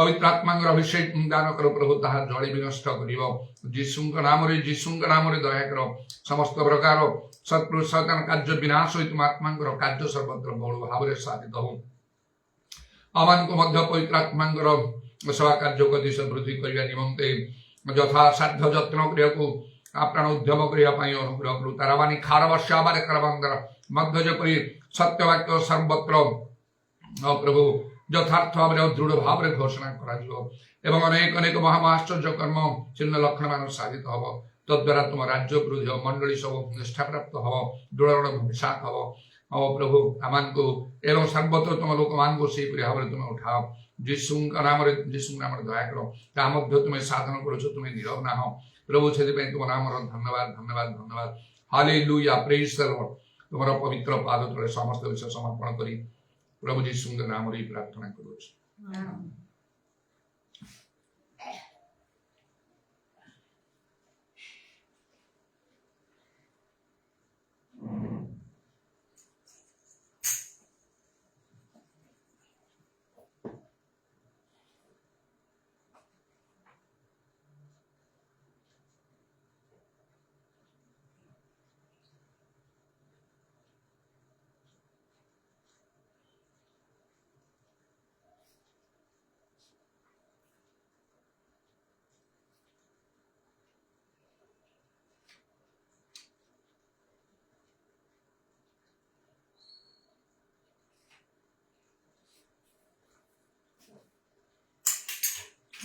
पवित्र आत्मांगर अभिषेक दान कर प्रभु ताहा जड़ी विनष्ट करिवो यीशुଙ୍କ नामरे दया कर समस्त प्रकार शत्रु शैतान कार्य विनाश होई तुम आत्मांगर कार्य सर्वत्र बहुल भाव साधित हो अमान को मध्य पवित्र आत्मांगर सेवा कार्य को दिशा वृद्धि करने निमंते यथा साध्य यत्न क्रिया प्राण उद्यम करने अनुग्रह करू तारावाणी खार वर्षा बारे करबंदर मध्य जपरी सत्यवाक्य सर्वत्र प्रभु यथार्थ भाव दृढ़ भाव घोषणा कर अनेक अनेक महाआश्चर्य कर्म चिन्ह लक्षण मान साधित हम तद्वारा तुम राज्य वृद्धि मंडली सब निष्ठा प्राप्त हम दृढ़ विशाख हम प्रभु आमान को एवं सर्वत्र तुम लोक मान को से भाव तुम उठाओ यीशु नाम दया कर तुम्हें साधन कर तुम्हें नीरव ना हो प्रभु से तुम नाम धन्यवाद धन्यवाद धन्यवाद हालेलुया प्रेज द लॉर्ड तुम्हारा पवित्र पाद तले समस्त विषय समर्पण करी प्रभु यीशु नाम प्रार्थना करूँ।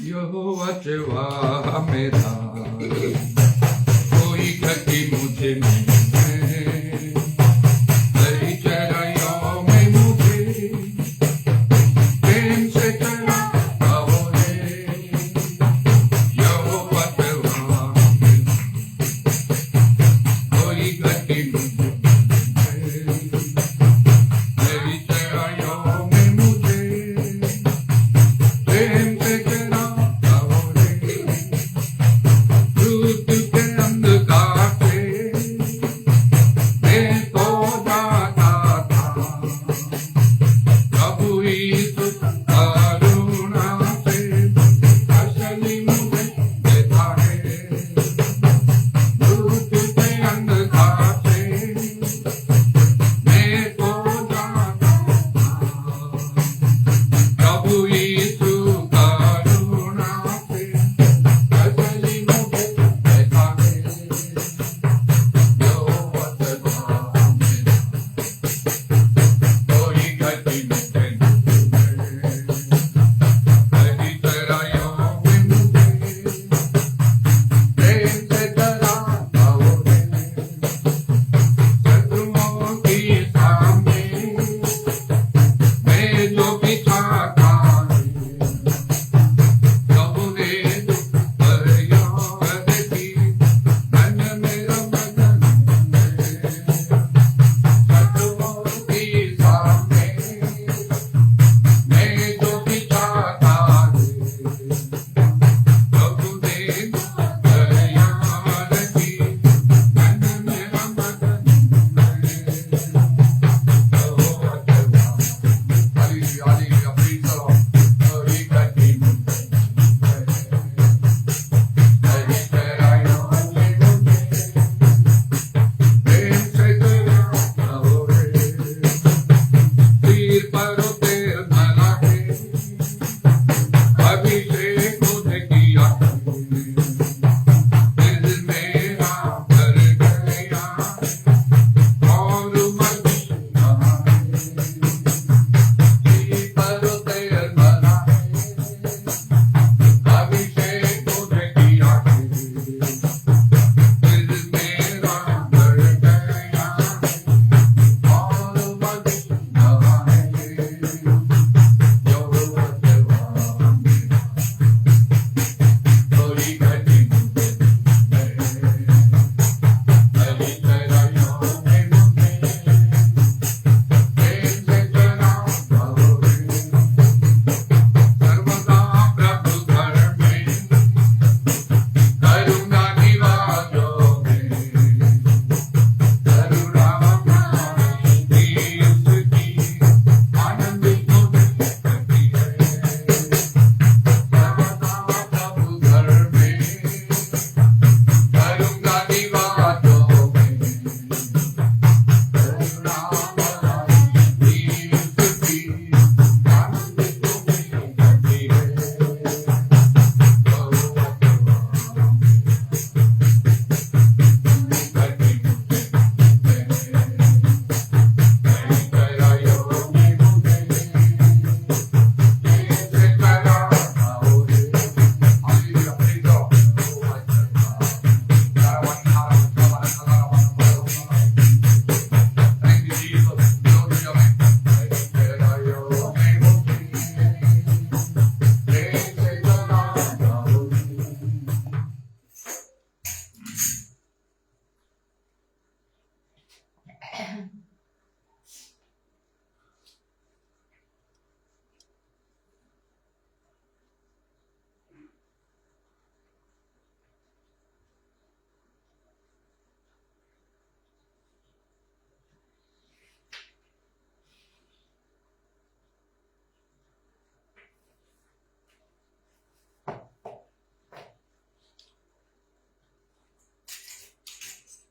यहोवा चवा मेरा कोई गति मुझे नहीं है तेरी चराइयों में मुझे प्रेम से चला यहोवा चवा कोई गति मुझे तेरी चराइयों में मुझे प्रेम से चला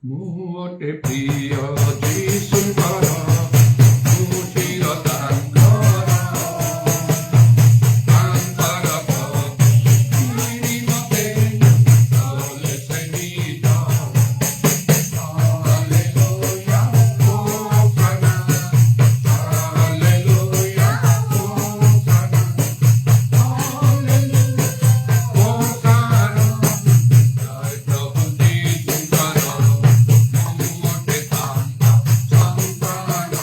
मोटे प्रिय जीशुଙ୍କର ମୁଠିର ତାଙ୍କର ତାଙ୍କର ପରି ମତେ ତଲେ ସେନିତ ହାଲେଲୁୟା ହୋସାନା ହାଲେଲୁୟା ହୋସାନା ହାଲେଲୁୟା ହୋସାନା ଜୟ ପ୍ରଭୁ ଯୀଶୁଙ୍କର ମୋଟେ ତାଙ୍କ ସନ୍ତାନ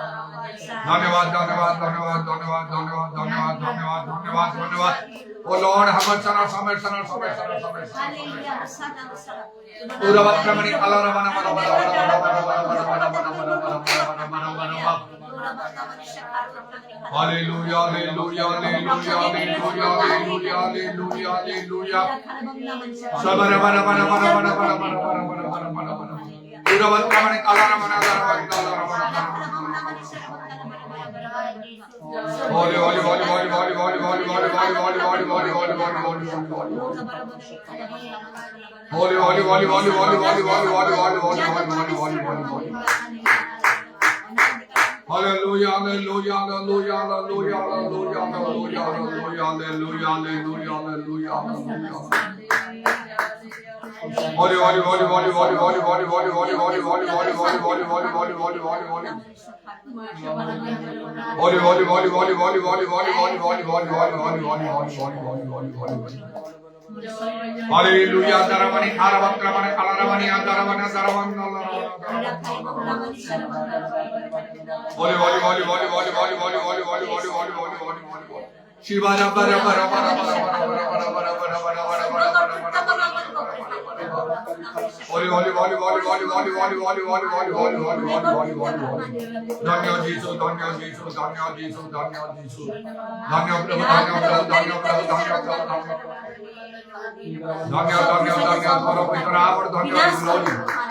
धन्यवाद धन्यवाद धन्यवाद धन्यवाद धन्यवाद धन्यवाद धन्यवाद धन्यवाद धन्यवाद ओ लॉर्ड हमर चरण समय समय समय समय पूरा वक्रमणि कलर मन मन मन hallelujah hallelujah hallelujah hallelujah hallelujah hallelujah hallelujah सबरा बरा बरा बरा बरा बरा बरा बरा पूरा वक्रमणि कलर मन Holy, holy, holy, holy, holy, holy, holy, holy, holy, holy, holy, holy, holy, holy, holy, holy, holy, holy, holy, Hallelujah, hallelujah, hallelujah, hallelujah, hallelujah, hallelujah, hallelujah, hallelujah, hallelujah, hallelujah, hallelujah. Holy, holy, holy, holy, holy, holy, holy, holy, holy, holy, holy, holy, holy, holy, holy, holy, holy, holy, holy. Holy, holy, holy, holy, holy, holy, holy, holy, holy, holy, holy, holy, holy. Hallelujah, Daramani, Haravakramani, Kalaramani, Daramani, Daramani, Holy, holy, holy, holy, holy, holy, holy, holy, holy, holy, holy, holy, holy, holy. Shiva Rabba Rabba Rabba Rabba Holy, holy, holy, holy, holy, holy, holy, holy, holy, holy, holy, holy, holy, holy, holy. Dhanya Jesus, Dhanya Jesus, Dhanya Jesus, Dhanya Jesus. Dhanya Prabhu, Dhanya Prabhu, Dhanya Prabhu, Dhanya Prabhu, Dhanya Prabhu. Dhanya, Dhanya, Dhanya, Dhanya, Dhanya, Dhanya, Dhanya, Dhanya, Dhanya,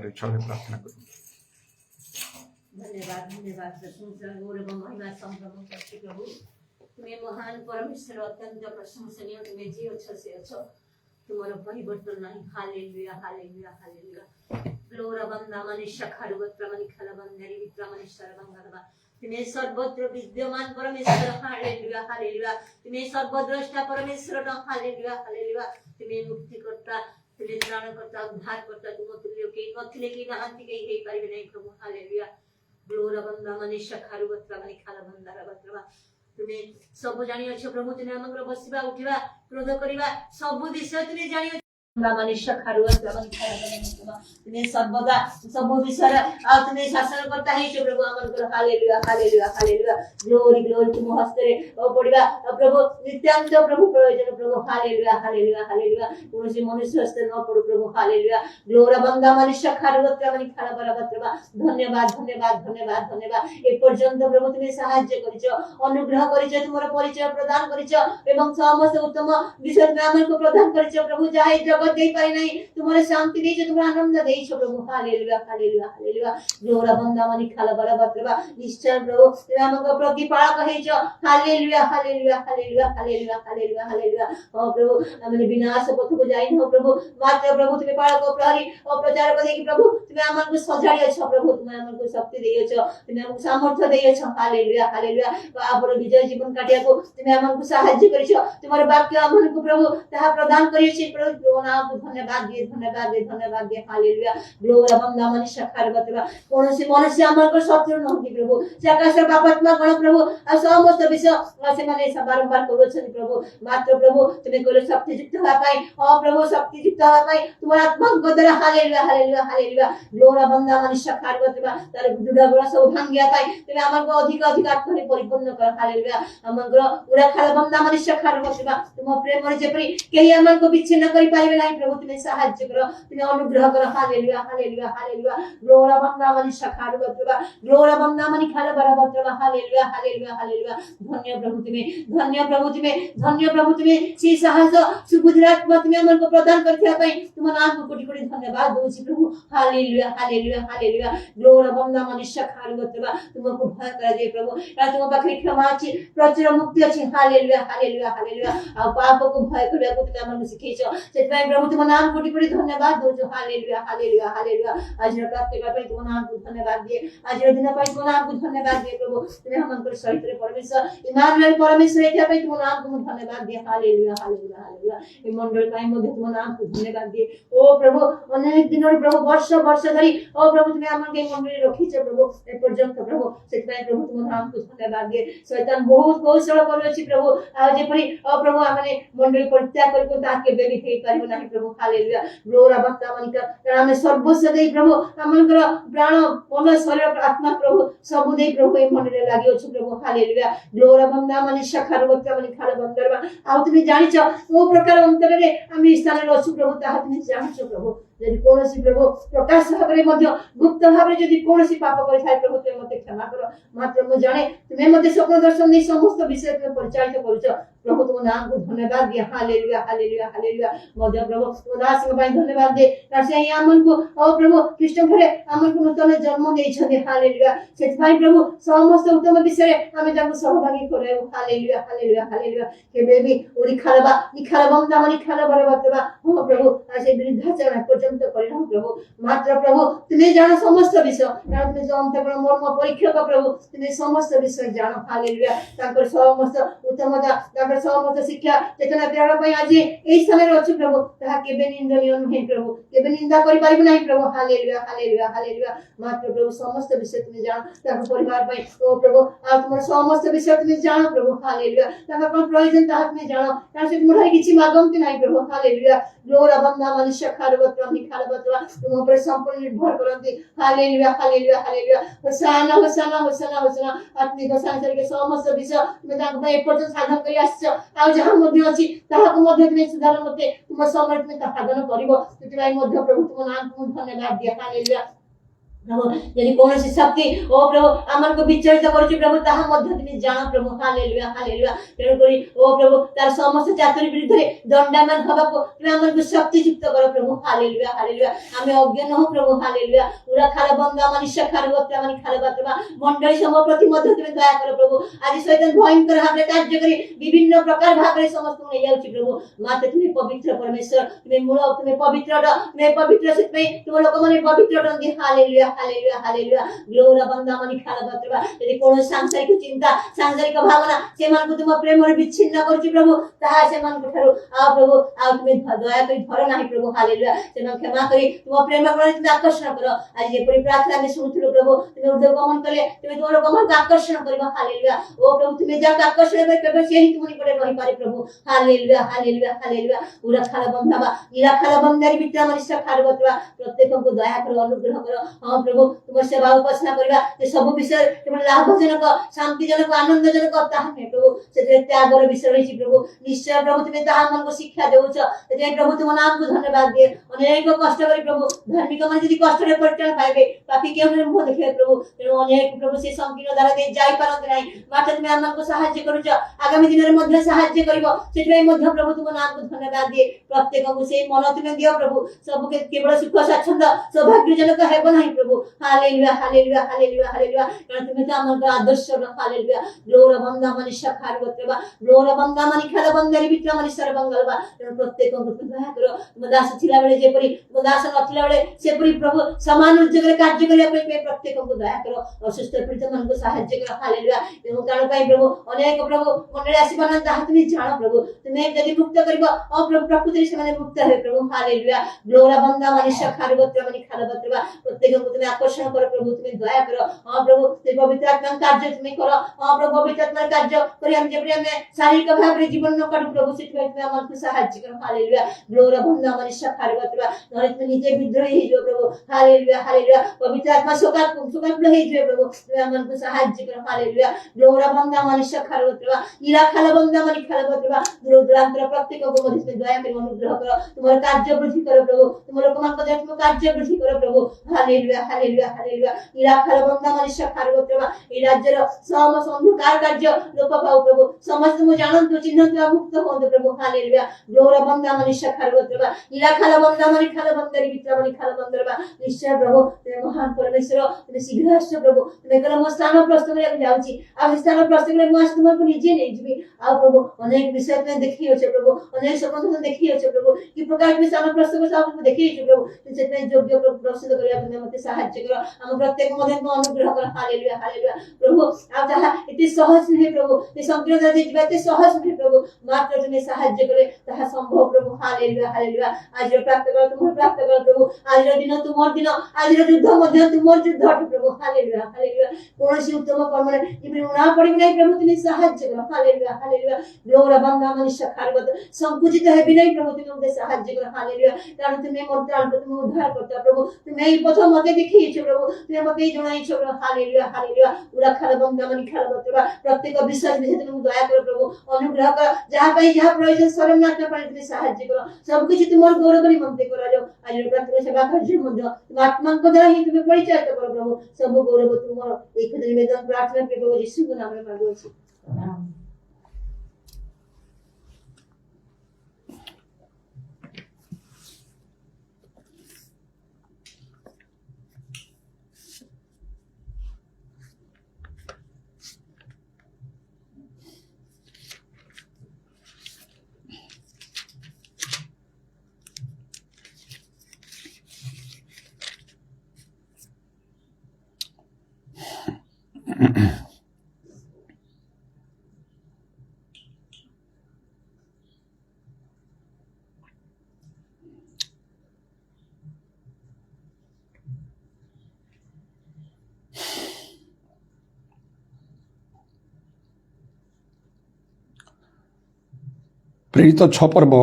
ପାରୁଛ ପ୍ରାର୍ଥନା କରୁ। धन्यवाद धन्यवाद प्रशंसा गौरव महिमा संभ्रम करते प्रभु तुम्हें महान परमेश्वर अत्यंत प्रशंसनीय तुम्हें जी अच्छे से अच्छो तुम्हारा परिवर्तन नहीं हालेलुया हालेलुया हालेलुया ग्लोरा बंदा मनुष्य खरवत्र मनि खलबंदरी विक्र मनुष्य बंगरवा तुम्हें सर्वत्र विद्यमान परमेश्वर हालेलुया हालेलुया तुम्हें सर्वद्रष्टा परमेश्वर हालेलुया हालेलुया तुम्हें मुक्तिकर्ता तुम्हें त्राणकर्ता उद्धारकर्ता तुम तुल्य के नथिले की नांति के हे परिवे नहीं प्रभु हालेलुया ग्लोरा बंदा मनुष्य खरवत्र मनि खलबंदरा बत्रवा तुम्हें सब जानी अच्छे प्रभु तुम्हें हमर बसिबा उठिबा क्रोध करिबा सब विषय तुम्हें जानी मनुष्य खरवत्र मनि खलबंदरा तुम्हें सर्वदा सब विषय तुम्हें शासन करता है प्रभु हमर hallelujah hallelujah hallelujah glory glory तुम हस्तरे पड़िबा प्रभु नित्यानंद प्रभु प्रयोजन प्रभु हालेलुया हालेलुया हालेलुया कोनोसी मनुष्य हस्ते न पड़ो प्रभु हालेलुया ग्लोरा बंदा मनुष्य खरवत्र मनि खलबंदरा धन्यवाद धन्यवाद धन्यवाद धन्यवाद ए पर्यंत प्रभु तुम्हें सहाय्य करिছো अनुग्रह करिছো तुमर परिचय प्रदान करिছো एवं समस्त उत्तम विषय तुम्हें हमको प्रदान करिছো प्रभु जाहे जगत दे पारे नहीं तुम्हारे शांति देছো तुम आनंद देছো प्रभु हालेलुया हालेलुया हालेलुया ग्लोरा बंदा मनि खलबंदरा निश्चय प्रभु तुम्हें हमको प्रतिपालक हेছো hallelujah hallelujah hallelujah hallelujah hallelujah hallelujah ओ प्रभु हमने विनाश पथ को जाई न प्रभु मात्र प्रभु तुम्हें पालक प्रहरी और प्रचार को देखि प्रभु तुम्हें हमको सजाड़ी अच्छो प्रभु तुम्हें हमको शक्ति देइछो तुम्हें हमको सामर्थ्य देइछो हालेलुया हालेलुया बापर विजय जीवन काटिया को तुम्हें हमको सहाय्य करिছো तुम्हारे वाक्य हमको प्रभु ताहा प्रदान करिछि प्रभु नाम धन्यवाद दिए धन्यवाद दिए हालेलुया ग्लोरा बंदा मनुष्य खरवत्र कोनोसी मनुष्य हमको शत्रु नहति प्रभु सकाशर पापात्मा गण प्रभु आ समस्त विषय से माने बारंबार करूछन प्रभु मात्र प्रभु तुम्हें कोले शक्ति युक्त होआ पाई ओ प्रभु शक्ति युक्त होआ पाई तुम्हारा आत्मा को द्वारा हालेलुया हालेलुया हालेलुया ग्लोरा बंदा मनुष्य खरवत्र तार दुड़ा गुण सब भांगिया पाई तुम्हें हमको अधिक अधिक आत्मा परिपूर्ण कर हालेलुया हमको पूरा खल बंदा मनुष्य खरवत्र तुम प्रेम रे जेपरि केही हमको विच्छिन्न करि पाइबे नाही प्रभु तुम्हें सहाय्य करो तुम्हें अनुग्रह करो हालेलुया हालेलुया हालेलुया ग्लोरा बंदा मनुष्य खरवत्र ग्लोरा बंदा मनि खलबंदरा हालेलुया हालेलुया हालेलुया धन्य प्रभु तुम्हें से साहस सुबुद्धात्मा तुम्हें हमको प्रदान करथिया पाई तुम नाम को कोटि कोटि धन्यवाद दोछि प्रभु हालेलुया हालेलुया हालेलुया ग्लोरा बंदा मनुष्य खरवत्र तुमको भय करा दे प्रभु या तुम पाखरे क्षमा अछि प्रचुर मुक्ति अछि हालेलुया हालेलुया हालेलुया आ पाप को भय करिया को तुम हमको सिखैछो सेतबाई प्रभु तुम नाम कोटि कोटि धन्यवाद दोछु हालेलुया हालेलुया हालेलुया आज प्राप्त कर पाई तुम नाम को धन्यवाद दिए आज दिन पाई तुम नाम को धन्यवाद दिए प्रभु तुम्हें हमको सहित रे परमेश्वर इमानुएल परमेश्वर एटा पाई तुम नाम को धन्यवाद दिए हालेलुया हालेलुया हालेलुया ए मंडल पाई मध्ये तुम नाम को धन्यवाद दिए ओ प्रभु अनेक दिन प्रभु वर्ष वर्ष धरि ओ प्रभु तुम्हें हमन के मंडली रखिछे प्रभु ए पर्यंत प्रभु सेतबाई प्रभु तुम नाम को धन्यवाद दिए शैतान बहुत कौशल करछि प्रभु आ जेपरि ओ प्रभु हमने मंडली परित्याग करको ताके बेबी हे परिबो नाही प्रभु हालेलुया ग्लोरा बंदा मनि कारण हम सर्वस्व दे प्रभु हमनकर प्राण मन शरीर आत्मा प्रभु सब दे प्रभु ए मंडली लागि अछि प्रभु हालेलुया ग्लोरा बंदा मनुष्य खरवत्र मनि खलबंदरा आ तुम जानिछ ओ प्रकार अंतर रे हम स्थान रे अछि प्रभु ताहा तुम जानिछ प्रभु यदि कोनोसी प्रभु प्रकाश भाबरे मध्य गुप्त भाबरे यदि कोनोसी पाप करि थाय प्रभु तुम मते क्षमा करो मात्र मु जाने तुमे मते स्वप्न दर्शन दे समस्त विषय तुम परिचालित करूछ प्रभु तुम नाम को धन्यवाद दिए हालेलुया हालेलुया हालेलुया मध्य प्रभु तुम दास के पाई धन्यवाद दे तासे हमन को ओ प्रभु कृष्ण भरे हमन को नूतन जन्म देइ छथि हालेलुया सेत भाई प्रभु समस्त उत्तम विषय हमें जाको सहभागी करे हालेलुया हालेलुया हालेलुया केबे भी ओरी खलबा निखलबंदा मनि खलबरबतबा हो प्रभु आसे विरुद्धाचरण पर्यंत करिनो प्रभु मात्र प्रभु तुम्हें जानो समस्त विषय तुम्हें जो अंतकरण मर्म परीक्षक प्रभु तुम्हें समस्त विषय जानो हालेलुया ताकर समस्त उत्तमता ताकर समस्त शिक्षा चेतना प्रेरणा पई आज एई समय रे अछि प्रभु ताहा केबे निंदनीय नहि प्रभु केबे निंदा करि पारिबो नाही प्रभु हालेलुया हालेलुया हालेलुया मात्र प्रभु समस्त विषय तुम्हें जानो ताकर परिवार पई ओ प्रभु आ तुमर समस्त विषय तुम्हें जानो प्रभु हालेलुया ताकर कोन प्रयोजन ताहा तुम्हें जानो तासे तुमर किछि मागंती नाही प्रभु हालेलुया ग्लोरा बंदा मनुष्य खरवत्र मनि खलबंदरा तुम पर संपूर्ण निर्भर करंती हालेलुया हालेलुया हालेलुया होसाना होसाना होसाना होसाना आत्मिक सांसारिक समस्त विषय तुम ताक पई पर्यंत साधन करि आछछ आ जहां मध्ये अछि ताहा को मध्ये तुम सुधार मते तुम समर्थ में साधन करिवो सेति भाई मध्ये प्रभु तुम नाम को धन्यवाद दिया हालेलुया प्रभु यदि कौन सी शक्ति ओ प्रभु आमन को विचलित करुछि प्रभु ताहा मध्य तुम जान प्रभु हालेलुया हालेलुया तेणु करी ओ प्रभु तार समस्त चातुरी विरुद्ध दंडायमान हबाको तुम आमन को शक्ति युक्त करो प्रभु हालेलुया हालेलुया आमे अज्ञान हो प्रभु हालेलुया उरा खाला बंदा मनुष्य खारगत्या माने खाला बातवा मंडली समूह प्रति मध्य तुम दया करो प्रभु आज शैतान भयंकर भाव कार्य करी विभिन्न प्रकार भाव समस्त नहीं जाउछि प्रभु माते तुम पवित्र परमेश्वर तुम मूल तुम पवित्र से तुम लोक माने पवित्र रंगी हालेलुया हालेलुया हालेलुया ग्लोरा बंदा माने खाला बातवा यदि कोन सांसारिक चिंता सांसारिक भावना से मान को तुम प्रेम रे विच्छिन्न करछि प्रभु ताहा से मान को थारो आ प्रभु आ तुम दया करी धर नाही प्रभु हालेलुया से मान क्षमा करी तुम प्रेम रे तुम आकर्षण करो आज ये परि प्रार्थना में सुनुथिलो प्रभु तुम उदय गमन कले तुम तोर गमन का आकर्षण करबा हालेलुया ओ प्रभु तुम जा आकर्षण करे प्रभु से ही तुम निकटे रहि पारे प्रभु हालेलुया हालेलुया हालेलुया उरा खाला बंदाबा इरा खाला बंदारी बिटा मनुष्य खारबतवा प्रत्येक को दया करो अनुग्रह करो हां प्रभु तुम सेवा उपासना करबा ये सब विषय तुम लाभजनक शांतिजनक आनंदजनक ताहा नै प्रभु से त्यागर विषय रही प्रभु निश्चय प्रभु तुम ताहा मन को शिक्षा देउछ जे प्रभु तुम नाम को धन्यवाद दे अनेक कष्ट करी प्रभु धार्मिक मन यदि कष्ट रे परित्राण पाइबे पापी के हमरे मुंह देखे प्रभु तेणु अनेक प्रभु से संकीर्ण द्वारा दे जाई पारत नै मात्र तुम आमन को सहाय्य करूछ आगामी दिन रे मध्ये सहाय्य करिवो सेटै मध्ये प्रभु तुम नाम को धन्यवाद दे प्रत्येक को से मन तुम दियो प्रभु सब के केवल सुख स्वाच्छंद सौभाग्यजनक हेबो नाही प्रभु हालेलुया हालेलुया हालेलुया हालेलुया कारण तुम तो आमन आदर्श हालेलुया ग्लोरा बंदा मनुष्य खारगत्रबा ग्लोरा बंदा माने खाला बंदारी बिट्रा मनुष्य बंगलबा तेणु प्रत्येक को तुम दया करो तुम दास छिला बेले जे परि तुम दास नथिला बेले से परि प्रभु समान उद्योग कार्य करिया पे प्रत्येक को दया करो असुस्थ पीड़ित मन को सहाय्य करो हालेलुया एवं कारण पाई प्रभु अनेक प्रभु मंडली आसी बना ताहा तुम जानो प्रभु तुम यदि मुक्त करबो ओ प्रभु प्रकृति से माने मुक्त है प्रभु हालेलुया ग्लोरा बंदा मनुष्य खारगत्र माने खाला बत्रबा प्रत्येक को तुम आकर्षण करो प्रभु तुम दया करो हां प्रभु ते पवित्र आत्मा कार्य तुम करो हां प्रभु पवित्र आत्मा कार्य करी हम जेपरि हम शारीरिक भाव रे जीवन न करू प्रभु से तुम हमन को सहाय्य करो हालेलुया ग्लोरा बंदा मनुष्य खारगत्रबा नरे तुम निजे विद्रोही हो प्रभु हालेलुया हालेलुया पवित्र आत्मा सुखाकुल हे जो प्रभु तुम हमन को सहाय्य करो हालेलुया ग्लोरा बंदा मनुष्य खारगत्रबा इरा खाला बंदा माने खारगत्रबा दूर दूरांतर प्रत्येक को मध्य दया करी अनुग्रह करो तुम्हारा कार्य वृद्धि करो प्रभु तुम लोक मान को दे तुम कार्य वृद्धि करो प्रभु हालेलुया हालेलुया हालेलुया इरा खाला बंदा मनुष्य खारगत्रबा ई राज्यर समस्त अंधकार कार्य लोप पाओ प्रभु समस्त मु जानंतु चिन्हंतु मुक्त होंदु प्रभु हालेलुया ग्लोरा बंदा मनुष्य खारगत्रबा इरा खाला बंदा माने खाला बंदारी बिट्रा माने खाला बंदरबा निश्चय प्रभु तुम महान परमेश्वर तुम शीघ्र आस प्रभु तुम कहला मो स्थान प्रस्तुत करे जाउची आ स्थान प्रस्तुत करे मो तुम को निजे नै जिबी आ प्रभु अनेक विषय में देखि होछ प्रभु अनेक संबंध में देखि होछ प्रभु कि प्रकार के स्थान प्रस्तुत सब को देखि होछ प्रभु से योग्य प्रभु प्रस्तुत करिया तुम मते सहाय्य करो हम प्रत्येक मधे को अनुग्रह कर हालेलुया हालेलुया प्रभु आ जहा इति सहज नहीं प्रभु ते संकीर्ण दे जिबाते सहज नहीं प्रभु मात्र तुम सहाय्य करे ताहा संभव प्रभु हालेलुया हालेलुया आज प्राप्त कर तुम प्राप्त कर प्रभु आज दिन तुमर दिन आज युद्ध मध्य तुमर युद्ध प्रभु हालेलुया हालेलुया कौन सी उत्तम कर्म रे जिबि उना पड़ी नहीं प्रभु तुम सहाय्य करो हालेलुया हालेलुया ग्लोरा बंदा मनुष्य खारगत संकुचित है भी नहीं प्रभु तुम उदे सहाय्य करो हालेलुया कारण तुम मोर प्राण तुम उद्धार करता प्रभु तुम एई पथ मते देखि छ प्रभु तुम मते जणाई छ प्रभु हालेलुया हालेलुया पूरा खाला बंदा मन खाला बतवा प्रत्येक विश्वास विषय तुम दया करो प्रभु अनुग्रह कर जहां पे जहां प्रयोजन शरण नाट्य पर तुम सहाय्य करो सब कुछ तुमर गौरव करी मनते करा जाओ आज प्रार्थना सेवा कार्य मध्य तुम आत्मा को द्वारा ही तुम परिचालित करो प्रभु सब गौरव तुमर एक निवेदन प्रार्थना प्रभु यीशु के नाम में मांगो छी आमीन। प्रेरित 6 पर्व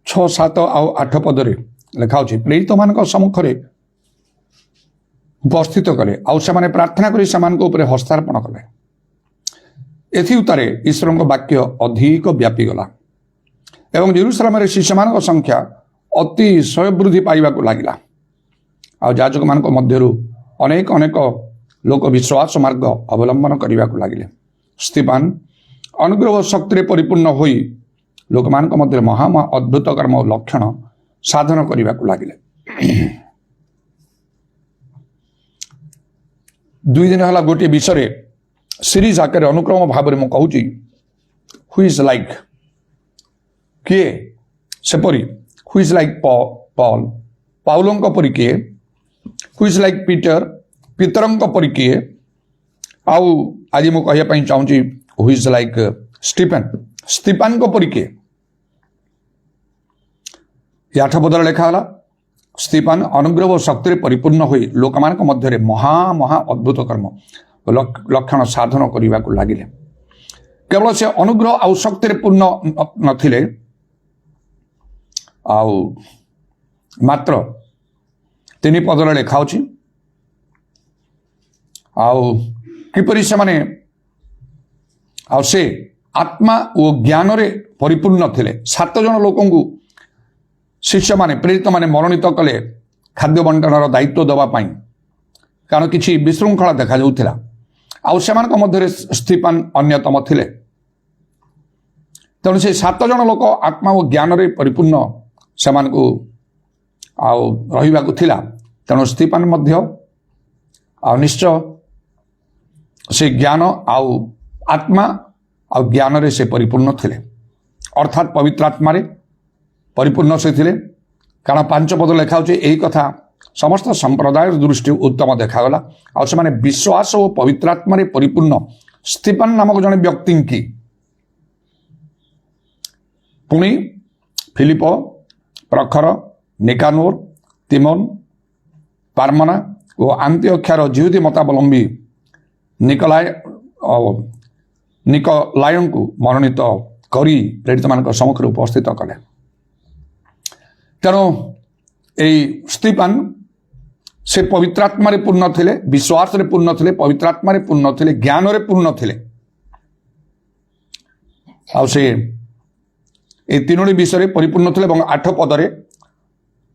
6, 7 ଆଉ 8 ପଦରେ ଲେଖା ଅଛି ପ୍ରେରିତ ମାନଙ୍କ ସମ୍ମୁଖରେ ଉପସ୍ଥିତ କଲେ ଆଉ ସେମାନେ ପ୍ରାର୍ଥନା କରି ସେମାନଙ୍କ ଉପରେ ହସ୍ତାର୍ପଣ କଲେ। ଏଥି ଉତ୍ତାରେ ଈଶ୍ୱରଙ୍କ ବାକ୍ୟ ଅଧିକ ବ୍ୟାପିଗଲା ଏବଂ ଜେରୁସାଲେମରେ ଶିଷ୍ୟମାନଙ୍କ ସଂଖ୍ୟା ଅତିଶୟ ବୃଦ୍ଧି ପାଇବାକୁ ଲାଗିଲା। ଆଉ ଯାଜକମାନଙ୍କ ମଧ୍ୟରୁ ଅନେକ ଅନେକ ଲୋକ ବିଶ୍ୱାସ ମାର୍ଗ ଅବଲମ୍ବନ କରିବାକୁ ଲାଗିଲେ। ସ୍ତିଫାନ ଅନୁଗ୍ରହ ଶକ୍ତିରେ ପରିପୂର୍ଣ୍ଣ ହୋଇ ଲୋକମାନଙ୍କ ମଧ୍ୟରେ ମହା ଅଦ୍ଭୁତ କର୍ମ ଓ ଲକ୍ଷଣ ସାଧନ କରିବାକୁ ଲାଗିଲେ। 2 ଦିନ ହେଲା ଗୋଟିଏ ବିଷୟରେ ସିରିଜ ଆକାରରେ ଅନୁକ୍ରମ ଭାବରେ ମୁଁ କହୁଛି, ହୁ ଇଜ୍ ଲାଇକ୍, କିଏ ସେପରି, ହୁ ଇଜ୍ ଲାଇକ୍ ପଲ୍, ପାଉଲଙ୍କ ପରି କିଏ, ହୁ ଇଜ୍ ଲାଇକ୍ ପିଟର, ପିତରଙ୍କ ପରି କିଏ, ଆଉ ଆଜି ମୁଁ କହିବା ପାଇଁ ଚାହୁଁଛି ହୁ ଇଜ୍ ଲାଇକ୍ ଷ୍ଟିଫେନ୍, ସ୍ତିଫାନଙ୍କ ପରି କିଏ। 8 ପଦରେ ଲେଖା ହେଲା, ସ୍ତିଫାନ ଅନୁଗ୍ରହ ଓ ଶକ୍ତିରେ ପରିପୂର୍ଣ୍ଣ ହୋଇ ଲୋକମାନଙ୍କ ମଧ୍ୟରେ ମହା ଅଦ୍ଭୁତ କର୍ମ ଲକ୍ଷଣ ସାଧନ କରିବାକୁ ଲାଗିଲେ। କେବଳ ସେ ଅନୁଗ୍ରହ ଆଉ ଶକ୍ତିରେ ପୂର୍ଣ୍ଣ ନଥିଲେ, ଆଉ ମାତ୍ର 3 ପଦରେ ଲେଖା ଅଛି, ଆଉ କିପରି ସେମାନେ ଆଉ ସେ ଆତ୍ମା ଓ ଜ୍ଞାନରେ ପରିପୂର୍ଣ୍ଣ ଥିଲେ। 7 ଜଣ ଲୋକଙ୍କୁ ଶିଷ୍ୟମାନେ ପ୍ରେରିତମାନେ ମନୋନୀତ କଲେ ଖାଦ୍ୟ ବଣ୍ଟନର ଦାୟିତ୍ୱ ଦେବା ପାଇଁ, କାରଣ କିଛି ବିଶୃଙ୍ଖଳା ଦେଖାଯାଉଥିଲା। ଆଉ ସେମାନଙ୍କ ମଧ୍ୟରେ ସ୍ତିଫାନ ଅନ୍ୟତମ ଥିଲେ। ତେଣୁ ସେ 7 ଜଣ ଲୋକ ଆତ୍ମା ଓ ଜ୍ଞାନରେ ପରିପୂର୍ଣ୍ଣ ସେମାନଙ୍କୁ ଆଉ ରହିବାକୁ ଥିଲା। ତେଣୁ ସ୍ତିଫାନ ମଧ୍ୟ ଆଉ ନିଶ୍ଚୟ ସେ ଜ୍ଞାନ ଆଉ ଆତ୍ମା ଆଉ ଜ୍ଞାନରେ ସେ ପରିପୂର୍ଣ୍ଣ ଥିଲେ, ଅର୍ଥାତ୍ ପବିତ୍ର ଆତ୍ମାରେ ପରିପୂର୍ଣ୍ଣ ସେ ଥିଲେ। କାରଣ 5 ପଦ ଲେଖା ହେଉଛି, ଏହି କଥା ସମସ୍ତ ସମ୍ପ୍ରଦାୟର ଦୃଷ୍ଟି ଉତ୍ତମ ଦେଖାଗଲା। ଆଉ ସେମାନେ ବିଶ୍ୱାସ ଓ ପବିତ୍ର ଆତ୍ମାରେ ପରିପୂର୍ଣ୍ଣ ସ୍ତିଫାନ ନାମକ ଜଣେ ବ୍ୟକ୍ତିଙ୍କି ପୁଣି ଫିଲିପ, ପ୍ରଖର, ନିକାନୋର, ତିମୋନ, ପାର୍ମନା ଓ ଆନ୍ତିଓଖ୍ୟାର ଜିହୁଦୀ ମତାବଲମ୍ବୀ ନିକଲାୟଙ୍କୁ ମନୋନୀତ କରି ପ୍ରେରିତମାନଙ୍କ ସମ୍ମୁଖରେ ଉପସ୍ଥିତ କଲେ। ତେଣୁ এই ସ୍ତିଫାନ ସେ ପବିତ୍ର ଆତ୍ମାରେ ପୂର୍ଣ୍ଣ ଥିଲେ, ବିଶ୍ୱାସରେ ପୂର୍ଣ୍ଣ ଥିଲେ, ପବିତ୍ର ଆତ୍ମାରେ ପୂର୍ଣ୍ଣ ଥିଲେ, ଜ୍ଞାନରେ ପୂର୍ଣ୍ଣ ଥିଲେ। ଆଉ ସେ এই 3ଟି ବିଷୟରେ ପରିପୂର୍ଣ୍ଣ ଥିଲେ ଏବଂ 8 ପଦରେ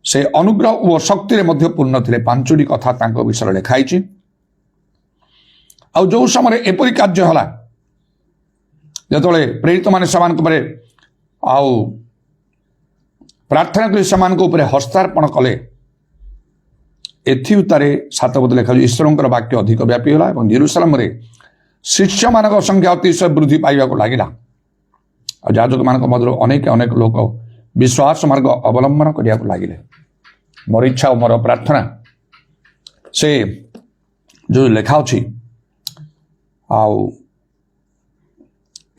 ସେ ଅନୁଗ୍ରହ ଓ ଶକ୍ତିରେ ମଧ୍ୟ ପୂର୍ଣ୍ଣ ଥିଲେ। 5ଟି କଥା ତାଙ୍କ ବିଷୟରେ ଲେଖା ହେଇଛି। ଆଉ ଯେଉଁ ସମୟରେ ଏପରି କାର୍ଯ୍ୟ ହେଲା, ଯେତେବେଳେ ପ୍ରେରିତମାନେ ସେମାନଙ୍କ ଉପରେ ଆଉ ପ୍ରାର୍ଥନା କରି ସେମାନଙ୍କ ଉପରେ ହସ୍ତାର୍ପଣ କଲେ, ଏଥିଉତ୍ତାରେ 7 ପଦ ଲେଖା, ଈଶ୍ୱରଙ୍କର ବାକ୍ୟ ଅଧିକ ବ୍ୟାପୀ ହେଲା ଏବଂ ଜେରୁସାଲେମରେ ଶିଷ୍ୟମାନଙ୍କ ସଂଖ୍ୟା ଅତିଶୟ ବୃଦ୍ଧି ପାଇବାକୁ ଲାଗିଲା। ଆଉ ଯାଜକମାନଙ୍କ ମଧ୍ୟରୁ ଅନେକ ଅନେକ ଲୋକ ବିଶ୍ୱାସ ମାର୍ଗ ଅବଲମ୍ବନ କରିବାକୁ ଲାଗିଲେ। ମୋର ଇଚ୍ଛା ଓ ମୋର ପ୍ରାର୍ଥନା, ସେ ଯେଉଁ ଲେଖା ଅଛି, ଆଉ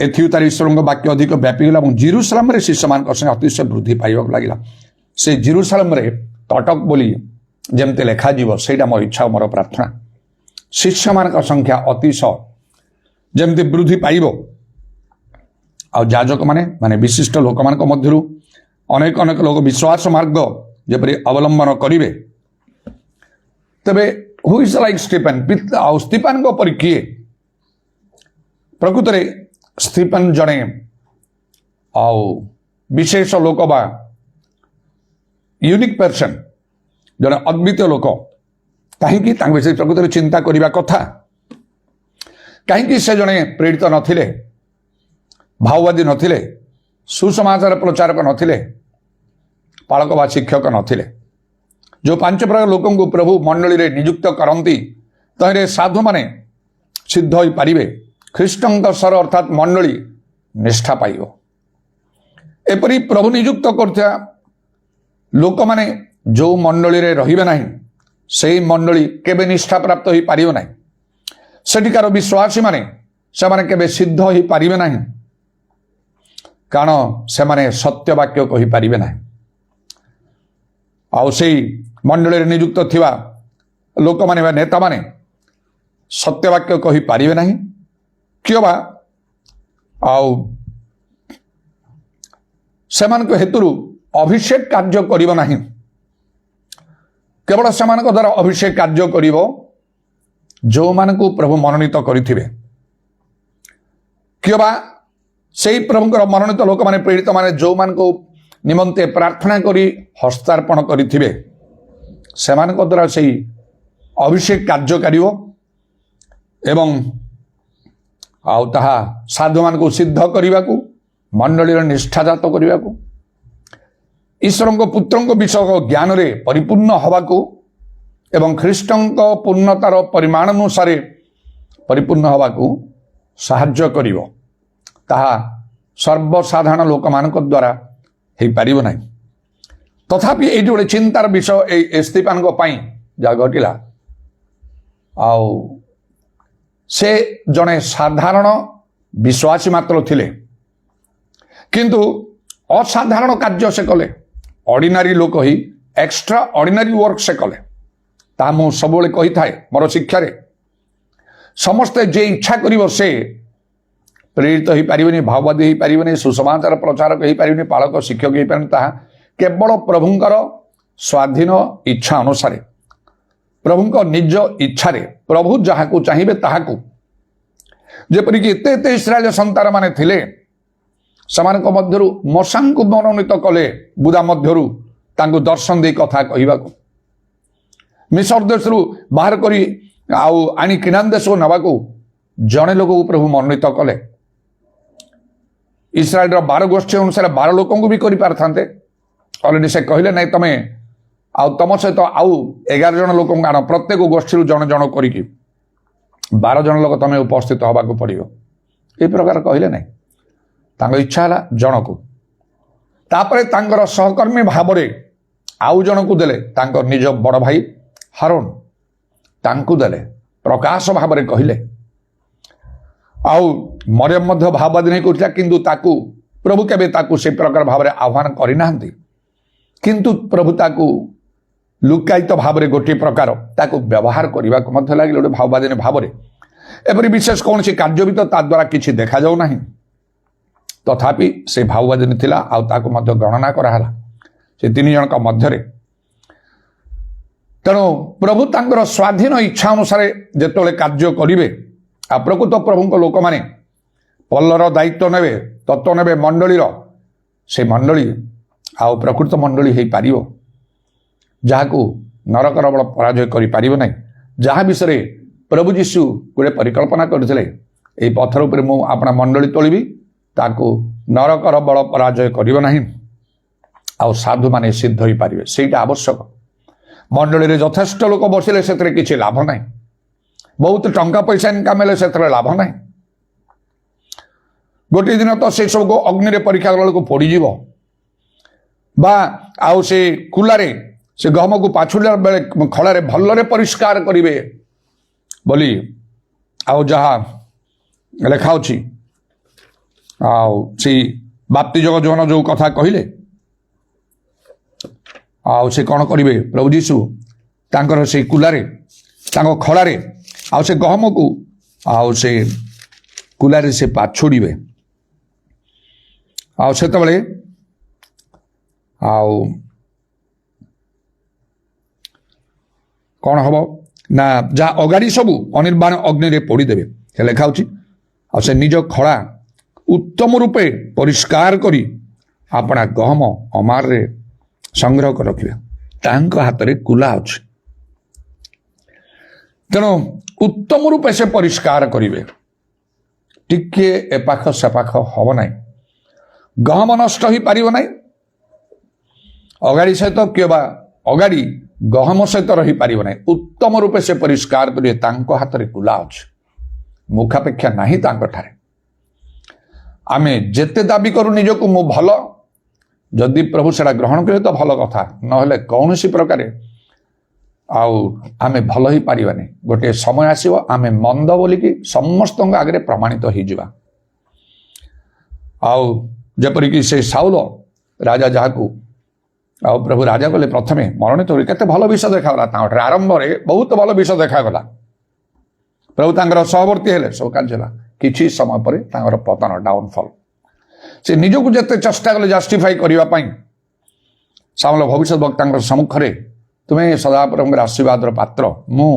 ଏଥିଉତ୍ତାରେ ଈଶ୍ୱରଙ୍କ ବାକ୍ୟ ଅଧିକ ବ୍ୟାପୀଗଲା ଏବଂ ଜେରୁସାଲେମରେ ଶିଷ୍ୟମାନଙ୍କ ସଂଖ୍ୟା ଅତିଶୟ ବୃଦ୍ଧି ପାଇବାକୁ ଲାଗିଲା। ସେ ଜେରୁସାଲେମରେ କଟକ ବୋଲି ଯେମିତି ଲେଖାଯିବ, ସେଇଟା ମୋର ଇଚ୍ଛା ଓ ମୋର ପ୍ରାର୍ଥନା। ଶିଷ୍ୟମାନଙ୍କ ସଂଖ୍ୟା ଅତିଶୟ ଯେମିତି ବୃଦ୍ଧି ପାଇବ, ଆଉ ଯାଜକମାନେ ମାନେ ବିଶିଷ୍ଟ ଲୋକମାନଙ୍କ ମଧ୍ୟରୁ ଅନେକ ଅନେକ ଲୋକ ବିଶ୍ୱାସ ମାର୍ଗ ଯେପରି ଅବଲମ୍ବନ କରିବେ। ତେବେ ହୁ ଇଜ୍ ଲାଇକ୍ ଷ୍ଟିଫେନ୍, ଆଉ ସ୍ତିଫାନଙ୍କ ପରି କିଏ? ପ୍ରକୃତରେ ସ୍ତିଫାନ ଜଣେ ଆଉ ବିଶେଷ ଲୋକ ବା ୟୁନିକ୍ ପର୍ସନ୍, ଜଣେ ଅଦ୍ୱିତୀୟ ଲୋକ। କାହିଁକି ତାଙ୍କ ବିଷୟରେ ପ୍ରକୃତରେ ଚିନ୍ତା କରିବା କଥା? କାହିଁକି ସେ ଜଣେ ପ୍ରେରିତ ନଥିଲେ, ଭାଓବାଦୀ ନଥିଲେ, ସୁସମାଚାର ପ୍ରଚାରକ ନଥିଲେ, ପାଳକ ବା ଶିକ୍ଷକ ନଥିଲେ? ଯେଉଁ 5 ପ୍ରକାର ଲୋକଙ୍କୁ ପ୍ରଭୁ ମଣ୍ଡଳୀରେ ନିଯୁକ୍ତ କରନ୍ତି, ତହିଁରେ ସାଧୁମାନେ ସିଦ୍ଧ ହୋଇପାରିବେ, ଖ୍ରୀଷ୍ଟଙ୍କ ସ୍ୱର ଅର୍ଥାତ୍ ମଣ୍ଡଳୀ ନିଷ୍ଠା ପାଇବ। ଏପରି ପ୍ରଭୁ ନିଯୁକ୍ତ କରୁଥିବା ଲୋକମାନେ ଯେଉଁ ମଣ୍ଡଳୀରେ ରହିବେ ନାହିଁ, ସେହି ମଣ୍ଡଳୀ କେବେ ନିଷ୍ଠା ପ୍ରାପ୍ତ ହୋଇପାରିବ ନାହିଁ। ସେଠିକାର ବିଶ୍ୱାସୀମାନେ ସେମାନେ କେବେ ସିଦ୍ଧ ହୋଇପାରିବେ ନାହିଁ, କାରଣ ସେମାନେ ସତ୍ୟ ବାକ୍ୟ କହିପାରିବେ ନାହିଁ। ଆଉ ସେଇ ମଣ୍ଡଳୀରେ ନିଯୁକ୍ତ ଥିବା ଲୋକମାନେ ବା ନେତାମାନେ ସତ୍ୟ ବାକ୍ୟ କହିପାରିବେ ନାହିଁ, କିମ୍ବା ଆଉ ସେମାନଙ୍କ ହେତୁରୁ ଅଭିଷେକ କାର୍ଯ୍ୟ କରିବ ନାହିଁ। କେବଳ ସେମାନଙ୍କ ଦ୍ୱାରା ଅଭିଷେକ କାର୍ଯ୍ୟ କରିବ ଯେଉଁମାନଙ୍କୁ ପ୍ରଭୁ ମନୋନୀତ କରିଥିବେ, କିମ୍ବା ସେହି ପ୍ରଭୁଙ୍କର ମନୋନୀତ ଲୋକମାନେ, ପ୍ରେରିତମାନେ ଯେଉଁମାନଙ୍କୁ ନିମନ୍ତେ ପ୍ରାର୍ଥନା କରି ହସ୍ତାର୍ପଣ କରିଥିବେ ସେମାନଙ୍କ ଦ୍ୱାରା ସେହି ଅଭିଷେକ କାର୍ଯ୍ୟକାରୀ ଏବଂ ଆଉ ତାହା ସାଧୁମାନଙ୍କୁ ସିଦ୍ଧ କରିବାକୁ ମଣ୍ଡଳୀର ନିଷ୍ଠାଜାତ କରିବାକୁ ଈଶ୍ୱରଙ୍କ ପୁତ୍ରଙ୍କ ବିଷୟ ଜ୍ଞାନରେ ପରିପୂର୍ଣ୍ଣ ହେବାକୁ ଏବଂ ଖ୍ରୀଷ୍ଟଙ୍କ ପୂର୍ଣ୍ଣତାର ପରିମାଣ ଅନୁସାରେ ପରିପୂର୍ଣ୍ଣ ହେବାକୁ ସାହାଯ୍ୟ କରିବ। ତାହା ସର୍ବସାଧାରଣ ଲୋକମାନଙ୍କ ଦ୍ୱାରା ହେଇପାରିବ ନାହିଁ। ତଥାପି ଏଇଠି ଗୋଟେ ଚିନ୍ତାର ବିଷୟ ଏଇ ଏସ୍ତିପାନଙ୍କ ପାଇଁ ଯାହା ଘଟିଲା, ଆଉ ସେ ଜଣେ ସାଧାରଣ ବିଶ୍ୱାସୀ ମାତ୍ର ଥିଲେ, କିନ୍ତୁ ଅସାଧାରଣ କାର୍ଯ୍ୟ ସେ କଲେ। ଅର୍ଡିନାରୀ ଲୋକ ହିଁ ଏକ୍ସଟ୍ରା ଅର୍ଡିନାରୀ ୱାର୍କ ସେ କଲେ। ତାହା ମୁଁ ସବୁବେଳେ କହିଥାଏ ମୋର ଶିକ୍ଷାରେ, ସମସ୍ତେ ଯେ ଇଚ୍ଛା କରିବ ସେ ପ୍ରେରିତ ହେଇପାରିବନି, ଭାବବାଦୀ ହେଇପାରିବନି, ସୁସମାଚାର ପ୍ରଚାରକ ହେଇପାରିବନି, ପାଳକ ଶିକ୍ଷକ ହେଇପାରିବନି। ତାହା କେବଳ ପ୍ରଭୁଙ୍କର ସ୍ୱାଧୀନ ଇଚ୍ଛା ଅନୁସାରେ, ପ୍ରଭୁଙ୍କ ନିଜ ଇଚ୍ଛାରେ ପ୍ରଭୁ ଯାହାକୁ ଚାହିଁବେ ତାହାକୁ। ଯେପରିକି ଏତେ ଏତେ ଇସ୍ରାଏଲ ସନ୍ତାନମାନେ ଥିଲେ, ସେମାନଙ୍କ ମଧ୍ୟରୁ ମଶାଙ୍କୁ ମନୋନୀତ କଲେ ବୁଦା ମଧ୍ୟରୁ ତାଙ୍କୁ ଦର୍ଶନ ଦେଇ କଥା କହିବାକୁ। ମିଶର ଦେଶରୁ ବାହାର କରି ଆଉ ଆଣି କିନାନ ଦେଶକୁ ନେବାକୁ ଜଣେ ଲୋକକୁ ପ୍ରଭୁ ମନୋନୀତ କଲେ। ଇସ୍ରାଏଲର 12 ଗୋଷ୍ଠୀ ଅନୁସାରେ 12 ଲୋକଙ୍କୁ ବି କରିପାରିଥାନ୍ତେ। ଅଲରେଡି ସେ କହିଲେ ନାଇଁ, ତମେ ଆଉ ତମ ସହିତ ଆଉ 11 ଜଣ ଲୋକଙ୍କୁ ଆଣ, ପ୍ରତ୍ୟେକ ଗୋଷ୍ଠୀରୁ ଜଣେ ଜଣ କରିକି 12 ଜଣ ଲୋକ ତମେ ଉପସ୍ଥିତ ହେବାକୁ ପଡ଼ିବ। ଏ ପ୍ରକାର କହିଲେ ନାହିଁ, ତାଙ୍କ ଇଚ୍ଛା ହେଲା ଜଣକୁ। ତାପରେ ତାଙ୍କର ସହକର୍ମୀ ଭାବରେ ଆଉ ଜଣକୁ ଦେଲେ, ତାଙ୍କ ନିଜ ବଡ଼ ଭାଇ ହାରୋନ ତାଙ୍କୁ ଦେଲେ, ପ୍ରକାଶ ଭାବରେ କହିଲେ। ଆଉ ମରିୟମ ମଧ୍ୟ ଭାବବାଦୀ ନେଇ କରୁଥିଲା, କିନ୍ତୁ ତାକୁ ପ୍ରଭୁ କେବେ ତାକୁ ସେ ପ୍ରକାର ଭାବରେ ଆହ୍ୱାନ କରିନାହାନ୍ତି। କିନ୍ତୁ ପ୍ରଭୁ ତାକୁ ଲୁକାୟିତ ଭାବରେ ଗୋଟିଏ ପ୍ରକାର ତାକୁ ବ୍ୟବହାର କରିବାକୁ ମଧ୍ୟ ଲାଗିଲେ, ଗୋଟେ ଭାବବାଦୀ ଭାବରେ। ଏପରି ବିଶେଷ କୌଣସି କାର୍ଯ୍ୟ ବି ତ ତା ଦ୍ୱାରା କିଛି ଦେଖାଯାଉ ନାହିଁ। ତଥାପି ସେ ଭାବବାଦୀ ଥିଲା, ଆଉ ତାକୁ ମଧ୍ୟ ଗଣନା କରାହେଲା ସେ 3 ଜଣଙ୍କ ମଧ୍ୟରେ। ତେଣୁ ପ୍ରଭୁ ତାଙ୍କର ସ୍ୱାଧୀନ ଇଚ୍ଛା ଅନୁସାରେ ଯେତେବେଳେ କାର୍ଯ୍ୟ କରିବେ, ଆଉ ପ୍ରକୃତ ପ୍ରଭୁଙ୍କ ଲୋକମାନେ ପଲ୍ଲର ଦାୟିତ୍ୱ ନେବେ, ତତ୍ତ୍ୱ ନେବେ ମଣ୍ଡଳୀର, ସେ ମଣ୍ଡଳୀ ଆଉ ପ୍ରକୃତ ମଣ୍ଡଳୀ ହେଇପାରିବ, ଯାହାକୁ ନରକର ବଳ ପରାଜୟ କରିପାରିବ ନାହିଁ। ଯାହା ବିଷୟରେ ପ୍ରଭୁ ଯୀଶୁ ଗୋଟେ ପରିକଳ୍ପନା କରିଥିଲେ, ଏଇ ପଥର ଉପରେ ମୁଁ ଆପଣ ମଣ୍ଡଳୀ ତୋଳିବି, ତାକୁ ନରକର ବଳ ପରାଜୟ କରିବ ନାହିଁ, ଆଉ ସାଧୁମାନେ ସିଦ୍ଧ ହୋଇପାରିବେ। ସେଇଟା ଆବଶ୍ୟକ। ମଣ୍ଡଳୀରେ ଯଥେଷ୍ଟ ଲୋକ ବସିଲେ ସେଥିରେ କିଛି ଲାଭ ନାହିଁ, ବହୁତ ଟଙ୍କା ପଇସା ଇନକମ୍ ହେଲେ ସେଥିରେ ଲାଭ ନାହିଁ। ଗୋଟିଏ ଦିନ ତ ସେ ସବୁକୁ ଅଗ୍ନିରେ ପରୀକ୍ଷା କଲା ବେଳକୁ ପୋଡ଼ିଯିବ, ବା ଆଉ ସେ କୁଲାରେ ସେ ଗହମକୁ ପାଛୁଡ଼ିଲା ବେଳେ ଖଳାରେ ଭଲରେ ପରିଷ୍କାର କରିବେ ବୋଲି ଆଉ ଯାହା ଲେଖା ଅଛି। ଆଉ ସେଇ ବାପ୍ତିଜକ ଯୋହନ ଯୋଉ କଥା କହିଲେ, ଆଉ ସେ କ'ଣ କରିବେ, ପ୍ରଭୁ ଯୀଶୁ ତାଙ୍କର ସେଇ କୁଲାରେ, ତାଙ୍କ ଖଳାରେ ଆଉ ସେ ଗହମକୁ ଆଉ ସେ କୁଲାରେ ସେ ପାଛୁଡ଼ିବେ। ଆଉ ସେତେବେଳେ ଆଉ କ'ଣ ହବ ନା, ଯାହା ଅଗାଡ଼ି ସବୁ ଅନିର୍ବାଣ ଅଗ୍ନିରେ ପୋଡ଼ିଦେବେ ସେ ଲେଖା ହେଉଛି। ଆଉ ସେ ନିଜ ଖଳା ଉତ୍ତମ ରୂପେ ପରିଷ୍କାର କରି ଆପଣା ଗହମ ଅମାରରେ ସଂଗ୍ରହ କରି ରଖିବେ। ତାଙ୍କ ହାତରେ କୁଲା ଅଛି, ତେଣୁ ଉତ୍ତମ ରୂପେ ସେ ପରିଷ୍କାର କରିବେ, ଟିକିଏ ଏପାଖ ସେପାଖ ହବ ନାହିଁ, ଗହମ ନଷ୍ଟ ହେଇପାରିବ ନାହିଁ। ଅଗାଡ଼ି ସହିତ କିମ୍ବା ଅଗାଡ଼ି ଗହମ ସହିତ ରହିପାରିବ ନାହିଁ। ଉତ୍ତମ ରୂପେ ସେ ପରିଷ୍କାର କରିବେ, ତାଙ୍କ ହାତରେ କୁଲା ଅଛି, ମୁଖାପେକ୍ଷା ନାହିଁ ତାଙ୍କଠାରେ। ଆମେ ଯେତେ ଦାବି କରୁ ନିଜକୁ ମୁଁ ଭଲ, ଯଦି ପ୍ରଭୁ ସେଟା ଗ୍ରହଣ କରିବେ ତ ଭଲ କଥା, ନହେଲେ କୌଣସି ପ୍ରକାରେ ଆଉ ଆମେ ଭଲ ହେଇପାରିବାନି। ଗୋଟିଏ ସମୟ ଆସିବ ଆମେ ମନ୍ଦ ବୋଲିକି ସମସ୍ତଙ୍କ ଆଗରେ ପ୍ରମାଣିତ ହେଇଯିବା। ଆଉ ଯେପରିକି ସେ ସାଉଲ ରାଜା, ଯାହାକୁ ଆଉ ପ୍ରଭୁ ରାଜା କଲେ, ପ୍ରଥମେ ମନୋନୀତ ହୋଇ କେତେ ଭଲ ବିଷୟ ଦେଖାଗଲା ତାଙ୍କଠାରେ। ଆରମ୍ଭରେ ବହୁତ ଭଲ ବିଷୟ ଦେଖାଗଲା, ପ୍ରଭୁ ତାଙ୍କର ସହବର୍ତ୍ତୀ ହେଲେ, ସବୁ କାର୍ଯ୍ୟ ହେଲା। କିଛି ସମୟ ପରେ ତାଙ୍କର ପତନ, ଡାଉନଫଲ୍। ସେ ନିଜକୁ ଯେତେ ଚେଷ୍ଟା କଲେ ଜଷ୍ଟିଫାଇ କରିବା ପାଇଁ, ସାଉଲ ଭବିଷ୍ୟତ ବକ୍ତାଙ୍କର ସମ୍ମୁଖରେ, ତୁମେ ସଦାପ୍ରଭୁଙ୍କର ଆଶୀର୍ବାଦର ପାତ୍ର, ମୁଁ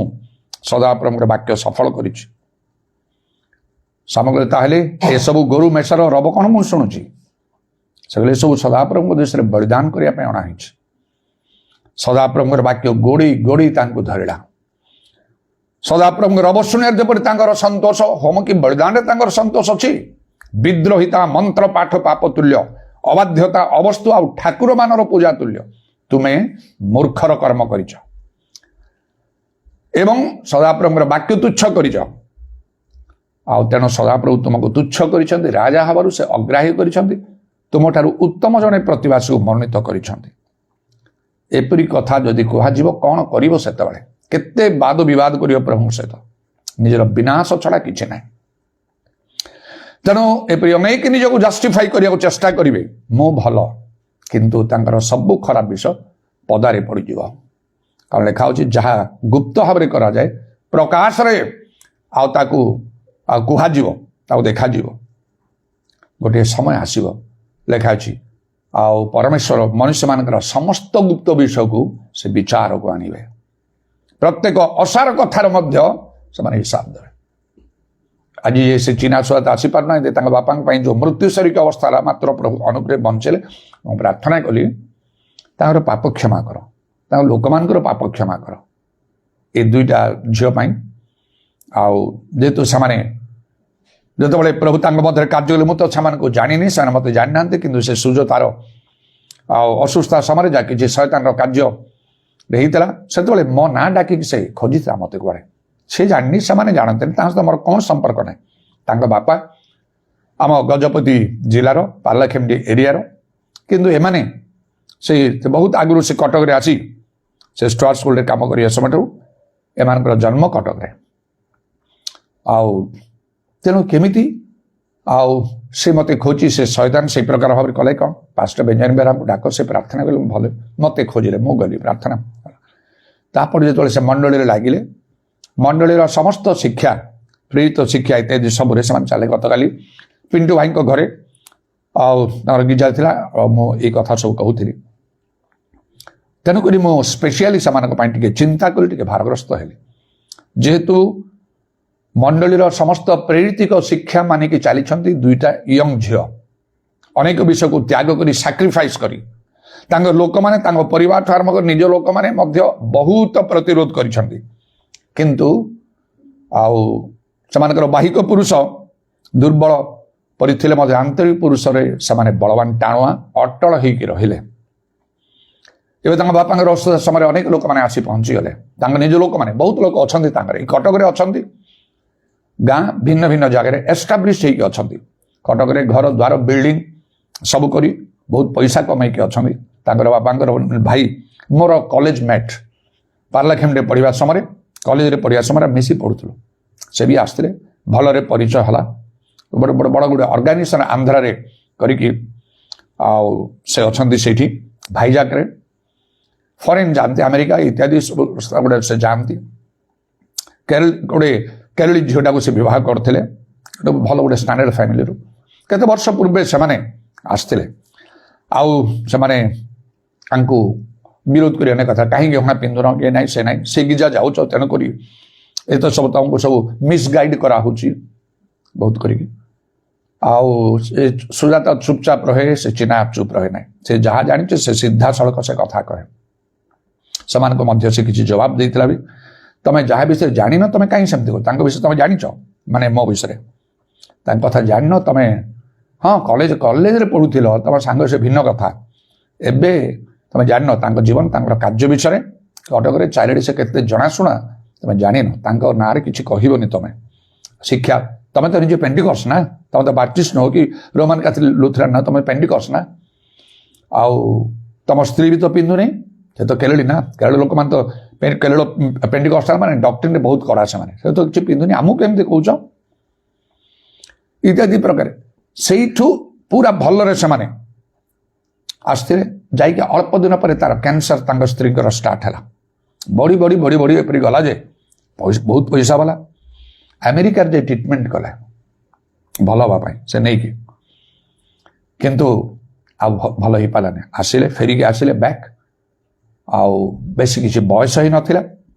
ସଦାପ୍ରଭୁଙ୍କର ବାକ୍ୟ ସଫଳ କରିଛି। ସାମଗ୍ରୀ ତାହେଲେ ଏସବୁ ଗୋରୁ ମେଷର ରବ କ'ଣ ମୁଁ ଶୁଣୁଛି? ସେ କହିଲେ ସବୁ ସଦାପ୍ରଭୁଙ୍କ ଦେଶରେ ବଳିଦାନ କରିବା ପାଇଁ ଅଣାହେଇଛି। ସଦାପ୍ରଭୁଙ୍କର ବାକ୍ୟ ଗୋଡ଼ି ଗୋଡ଼ି ତାଙ୍କୁ ଧରିଲା। ସଦାପ୍ରଭୁଙ୍କର ଅବଶୁଣିଆରେ ଯେପରି ତାଙ୍କର ସନ୍ତୋଷ, ହୋମ କି ବଳିଦାନରେ ତାଙ୍କର ସନ୍ତୋଷ ଅଛି, ବିଦ୍ରୋହିତା, ମନ୍ତ୍ର ପାଠ ପାପ ତୁଲ୍ୟ, ଅବାଧ୍ୟତା, ଅବସ୍ତୁ ଆଉ ଠାକୁରମାନର ପୂଜା ତୁଲ୍ୟ ତୁମେ ମୂର୍ଖର କର୍ମ କରିଛ ଏବଂ ସଦାପ୍ରଭୁଙ୍କର ବାକ୍ୟ ତୁଚ୍ଛ କରିଛ। ଆଉ ତେଣୁ ସଦାପ୍ରଭୁ ତୁମକୁ ତୁଚ୍ଛ କରିଛନ୍ତି, ରାଜା ହେବାରୁ ସେ ଅଗ୍ରାହ୍ୟ କରିଛନ୍ତି, ତୁମଠାରୁ ଉତ୍ତମ ଜଣେ ପ୍ରତିବାସୀକୁ ମନୋନୀତ କରିଛନ୍ତି। ଏପରି କଥା ଯଦି କୁହାଯିବ କ'ଣ କରିବ? ସେତେବେଳେ କେତେ ବାଦ ବିବାଦ କରିବ ପ୍ରଭୁଙ୍କ ସହିତ, ନିଜର ବିନାଶ ଛଡ଼ା କିଛି ନାହିଁ। ତେଣୁ ଏପରି ଅନେକ ନିଜକୁ ଜଷ୍ଟିଫାଇ କରିବାକୁ ଚେଷ୍ଟା କରିବେ, ମୁଁ ଭଲ, କିନ୍ତୁ ତାଙ୍କର ସବୁ ଖରାପ ବିଷୟ ପଦାରେ ପଡ଼ିଯିବ। କାରଣ ଲେଖା ହେଉଛି ଯାହା ଗୁପ୍ତ ଭାବରେ କରାଯାଏ ପ୍ରକାଶରେ ଆଉ ତାକୁ କୁହାଯିବ, ତାକୁ ଦେଖାଯିବ। ଗୋଟିଏ ସମୟ ଆସିବ, ଲେଖା ଅଛି, ଆଉ ପରମେଶ୍ୱର ମନୁଷ୍ୟମାନଙ୍କର ସମସ୍ତ ଗୁପ୍ତ ବିଷୟକୁ ସେ ବିଚାରକୁ ଆଣିବେ। ପ୍ରତ୍ୟେକ ଅସାର କଥାର ମଧ୍ୟ ସେମାନେ ହିସାବ ଦେବେ। ଆଜି ସେ ଚିନା ଛୁଆ ତ ଆସିପାରୁନାହାନ୍ତି, ତାଙ୍କ ବାପାଙ୍କ ପାଇଁ ଯେଉଁ ମୃତ୍ୟୁଶରୀକ ଅବସ୍ଥା ହେଲା, ମାତ୍ର ପ୍ରଭୁ ଅନୁଗ୍ରହ ବଞ୍ଚିଲେ। ମୁଁ ପ୍ରାର୍ଥନା କଲି ତାଙ୍କର ପାପ କ୍ଷମା କର, ତାଙ୍କ ଲୋକମାନଙ୍କର ପାପ କ୍ଷମା କର ଏ ଦୁଇଟା ଝିଅ ପାଇଁ। ଆଉ ଯେହେତୁ ସେମାନେ ଯେତେବେଳେ ପ୍ରଭୁ ତାଙ୍କ ମଧ୍ୟରେ କାର୍ଯ୍ୟ କଲେ, ମୁଁ ତ ସେମାନଙ୍କୁ ଜାଣିନି, ସେମାନେ ମୋତେ ଜାଣିନାହାନ୍ତି, କିନ୍ତୁ ସେ ସୂର୍ଯ୍ୟ ତାର ଆଉ ଅସୁସ୍ଥ ସମୟରେ ଯାହା କିଛି ଶୟତାନର କାର୍ଯ୍ୟ ହେଇଥିଲା, ସେତେବେଳେ ମୋ ନାଁ ଡାକିକି ସେ ଖୋଜିଥିଲା ମୋତେ କୁଆଡ଼େ। ସେ ଜାଣିନି, ସେମାନେ ଜାଣନ୍ତିନି, ତାଙ୍କ ସହିତ ମୋର କୌଣସି ସମ୍ପର୍କ ନାହିଁ। ତାଙ୍କ ବାପା ଆମ ଗଜପତି ଜିଲ୍ଲାର ପାରଲାଖେମୁଣ୍ଡି ଏରିଆର, କିନ୍ତୁ ଏମାନେ ସେ ବହୁତ ଆଗରୁ ସେ କଟକରେ ଆସି ସେ ଷ୍ଟାର ସ୍କୁଲରେ କାମ କରିବା ସମୟଠାରୁ ଏମାନଙ୍କର ଜନ୍ମ କଟକରେ। ଆଉ ତେଣୁ କେମିତି ଆଉ ସେ ମୋତେ ଖୋଜି, ସେ ଶୟତାନ ସେଇ ପ୍ରକାର ଭାବରେ କଲେ କ'ଣ? ପାଷ୍ଟର ବେଞ୍ଜାମିନ ବେହେରାଙ୍କୁ ଡାକ, ସେ ପ୍ରାର୍ଥନା କଲେ, ଭଲ ମୋତେ ଖୋଜିଲେ, ମୁଁ ଗଲି ପ୍ରାର୍ଥନା। ତାପରେ ଯେତେବେଳେ ସେ ମଣ୍ଡଳୀରେ ଲାଗିଲେ, ମଣ୍ଡଳୀର ସମସ୍ତ ଶିକ୍ଷା, ପ୍ରେରିତ ଶିକ୍ଷା ଇତ୍ୟାଦି ସବୁରେ ସେମାନେ ଚାଲେ। ଗତକାଲି ପିଣ୍ଟୁ ଭାଇଙ୍କ ଘରେ ଆଉ ତାଙ୍କର ଗିଜା ଥିଲା, ଆଉ ମୁଁ ଏଇ କଥା ସବୁ କହୁଥିଲି। ତେଣୁକରି ମୁଁ ସ୍ପେଶିଆଲି ସେମାନଙ୍କ ପାଇଁ ଟିକେ ଚିନ୍ତା କଲି, ଟିକେ ଭାରଗ୍ରସ୍ତ ହେଲି। ଯେହେତୁ ମଣ୍ଡଳୀର ସମସ୍ତ ପ୍ରେରିତିକ ଶିକ୍ଷା ମାନିକି ଚାଲିଛନ୍ତି ଦୁଇଟା ୟଙ୍ଗ ଝିଅ, ଅନେକ ବିଷୟକୁ ତ୍ୟାଗ କରି, ସାକ୍ରିଫାଇସ୍ କରି, ତାଙ୍କ ଲୋକମାନେ, ତାଙ୍କ ପରିବାରଠୁ ଆରମ୍ଭ କରି ନିଜ ଲୋକମାନେ ମଧ୍ୟ ବହୁତ ପ୍ରତିରୋଧ କରିଛନ୍ତି। କିନ୍ତୁ ଆଉ ସେମାନଙ୍କର ବାହିକ ପୁରୁଷ ଦୁର୍ବଳ ପରିଥିଲେ ମଧ୍ୟ ଆନ୍ତରିକ ପୁରୁଷରେ ସେମାନେ ବଳବାନ, ଟାଣୁଆ, ଅଟଳ ହେଇକି ରହିଲେ। ଏବେ ତାଙ୍କ ବାପାଙ୍କର ଅସୁସ୍ଥ ସମୟରେ ଅନେକ ଲୋକମାନେ ଆସି ପହଞ୍ଚିଗଲେ, ତାଙ୍କ ନିଜ ଲୋକମାନେ, ବହୁତ ଲୋକ ଅଛନ୍ତି ତାଙ୍କର, ଏଇ କଟକରେ ଅଛନ୍ତି, ଗାଁ ଭିନ୍ନ ଭିନ୍ନ ଜାଗାରେ ଏଷ୍ଟାବ୍ଲିଶ ହେଇକି ଅଛନ୍ତି। କଟକରେ ଘର ଦ୍ୱାର ବିଲ୍ଡିଂ ସବୁ କରି ବହୁତ ପଇସା କମେଇକି ଅଛନ୍ତି। ତାଙ୍କର ବାପାଙ୍କର ଭାଇ ମୋର କଲେଜ ମେଟ୍, ପାରଲାଖେମୁଣ୍ଡିରେ ପଢ଼ିବା ସମୟରେ, କଲେଜରେ ପଢ଼ିବା ସମୟରେ ମିଶି ପଢ଼ୁଥିଲୁ। ସେ ବି ଆସିଥିଲେ, ଭଲରେ ପରିଚୟ ହେଲା। ବଡ଼ ବଡ଼ ବଡ଼ ଗୋଟେ ଅର୍ଗାନାଇଜେସନ୍ ଆନ୍ଧ୍ରାରେ କରିକି ଆଉ ସେ ଅଛନ୍ତି ସେଇଠି ଭାଇଜାକରେ, ଫରେନ୍ ଯାଆନ୍ତି, ଆମେରିକା ଇତ୍ୟାଦି ସବୁ ଗୋଟେ ସେ ଯାଆନ୍ତି। ଗୋଟେ କେରଳୀ ଝିଅଟାକୁ ସେ ବିବାହ କରିଥିଲେ, ଭଲ ଗୋଟେ ଷ୍ଟାଣ୍ଡାର୍ଡ ଫ୍ୟାମିଲିରୁ। କେତେ ବର୍ଷ ପୂର୍ବେ ସେମାନେ ଆସିଥିଲେ, ଆଉ ସେମାନେ ତାଙ୍କୁ ବିରୋଧ କରି ଅନେକ କଥା, କାହିଁକି ହଣା ପିନ୍ଧୁନ, ଇଏ ନାହିଁ ସେ ନାହିଁ, ସେ ଗିଜା ଯାଉଛ, ତେଣୁକରି ଏତ ସବୁ ତମକୁ ସବୁ ମିସଗାଇଡ୍ କରାହେଉଛି ବହୁତ କରିକି। ଆଉ ସେ ସୁଜାତା ଚୁପଚାପ ରହେ, ସେ ଚିନା ଚୁପ୍ ରହେ ନାହିଁ, ସେ ଯାହା ଜାଣିছে ସେ ସିଧାସଳଖ ସେ କଥା କହେ। ସେମାନଙ୍କୁ ମଧ୍ୟ ସେ କିଛି ଜବାବ ଦେଇଥିଲା ବି, ତମେ ଯାହା ବିଷୟରେ ଜାଣିନ ତମେ କାହିଁ ସେମିତି କର, ତାଙ୍କ ବିଷୟରେ ତମେ ଜାଣିଛ, ମାନେ ମୋ ବିଷୟରେ ତାଙ୍କ କଥା ଜାଣିନ ତମେ, ହଁ କଲେଜରେ ପଢ଼ୁଥିଲ, ତମ ସାଙ୍ଗ ସେ ଭିନ୍ନ କଥା, ଏବେ ତମେ ଜାଣିନ ତାଙ୍କ ଜୀବନ, ତାଙ୍କର କାର୍ଯ୍ୟ ବିଷୟରେ। କଟକରେ ଚାରିଆଡ଼େ ସେ କେତେ ଜଣାଶୁଣା, ତମେ ଜାଣିନ, ତାଙ୍କ ନାଁରେ କିଛି କହିବନି। ତମେ ଶିକ୍ଷା, ତମେ ତ ନିଜେ ପେଣ୍ଟିକସ୍ ନା, ତମେ ତ ବାପ୍ଟିଷ୍ଟ ନୁହଁ କି ରୋମାନ କାଥୋଲିକ ଲୁଥରାନ ନା, ତମେ ପେଣ୍ଟିକସ୍ ନା। ଆଉ ତମ ସ୍ତ୍ରୀ ବି ତ ପିନ୍ଧୁନି, ସେ ତ କେରଳୀ ନା, କେରଳ ଲୋକମାନେ ତ କେରଳ ପେଣ୍ଟିକଷ୍ଟାଲ ମାନେ ଡକ୍ଟ୍ରିନରେ ବହୁତ କଡ଼ା, ସେମାନେ ସେ ତ କିଛି ପିନ୍ଧୁନି, ଆମକୁ କେମିତି କହୁଛ ଇତ୍ୟାଦି ପ୍ରକାର। ସେଇଠୁ ପୁରା ଭଲରେ ସେମାନେ ଆସିଥିଲେ। ଯାଇକି ଅଳ୍ପ ଦିନ ପରେ ତାର କ୍ୟାନ୍ସର ତାଙ୍କ ସ୍ତ୍ରୀଙ୍କର ଷ୍ଟାର୍ଟ ହେଲା, ବଢ଼ି ବଢ଼ି ବଢ଼ି ବଢ଼ି ଏପରି ଗଲା ଯେ ବହୁତ ପଇସା ବାଲା ଆମେରିକାରେ ଯେ ଟ୍ରିଟମେଣ୍ଟ କଲେ ଭଲ ହେବା ପାଇଁ ସେ ନେଇକି, କିନ୍ତୁ ଆଉ ଭଲ ହେଇପାରିଲାନି। ଆସିଲେ, ଫେରିକି ଆସିଲେ ବ୍ୟାକ୍, ଆଉ ବେଶୀ କିଛି ବୟସ ହେଇନଥିଲା,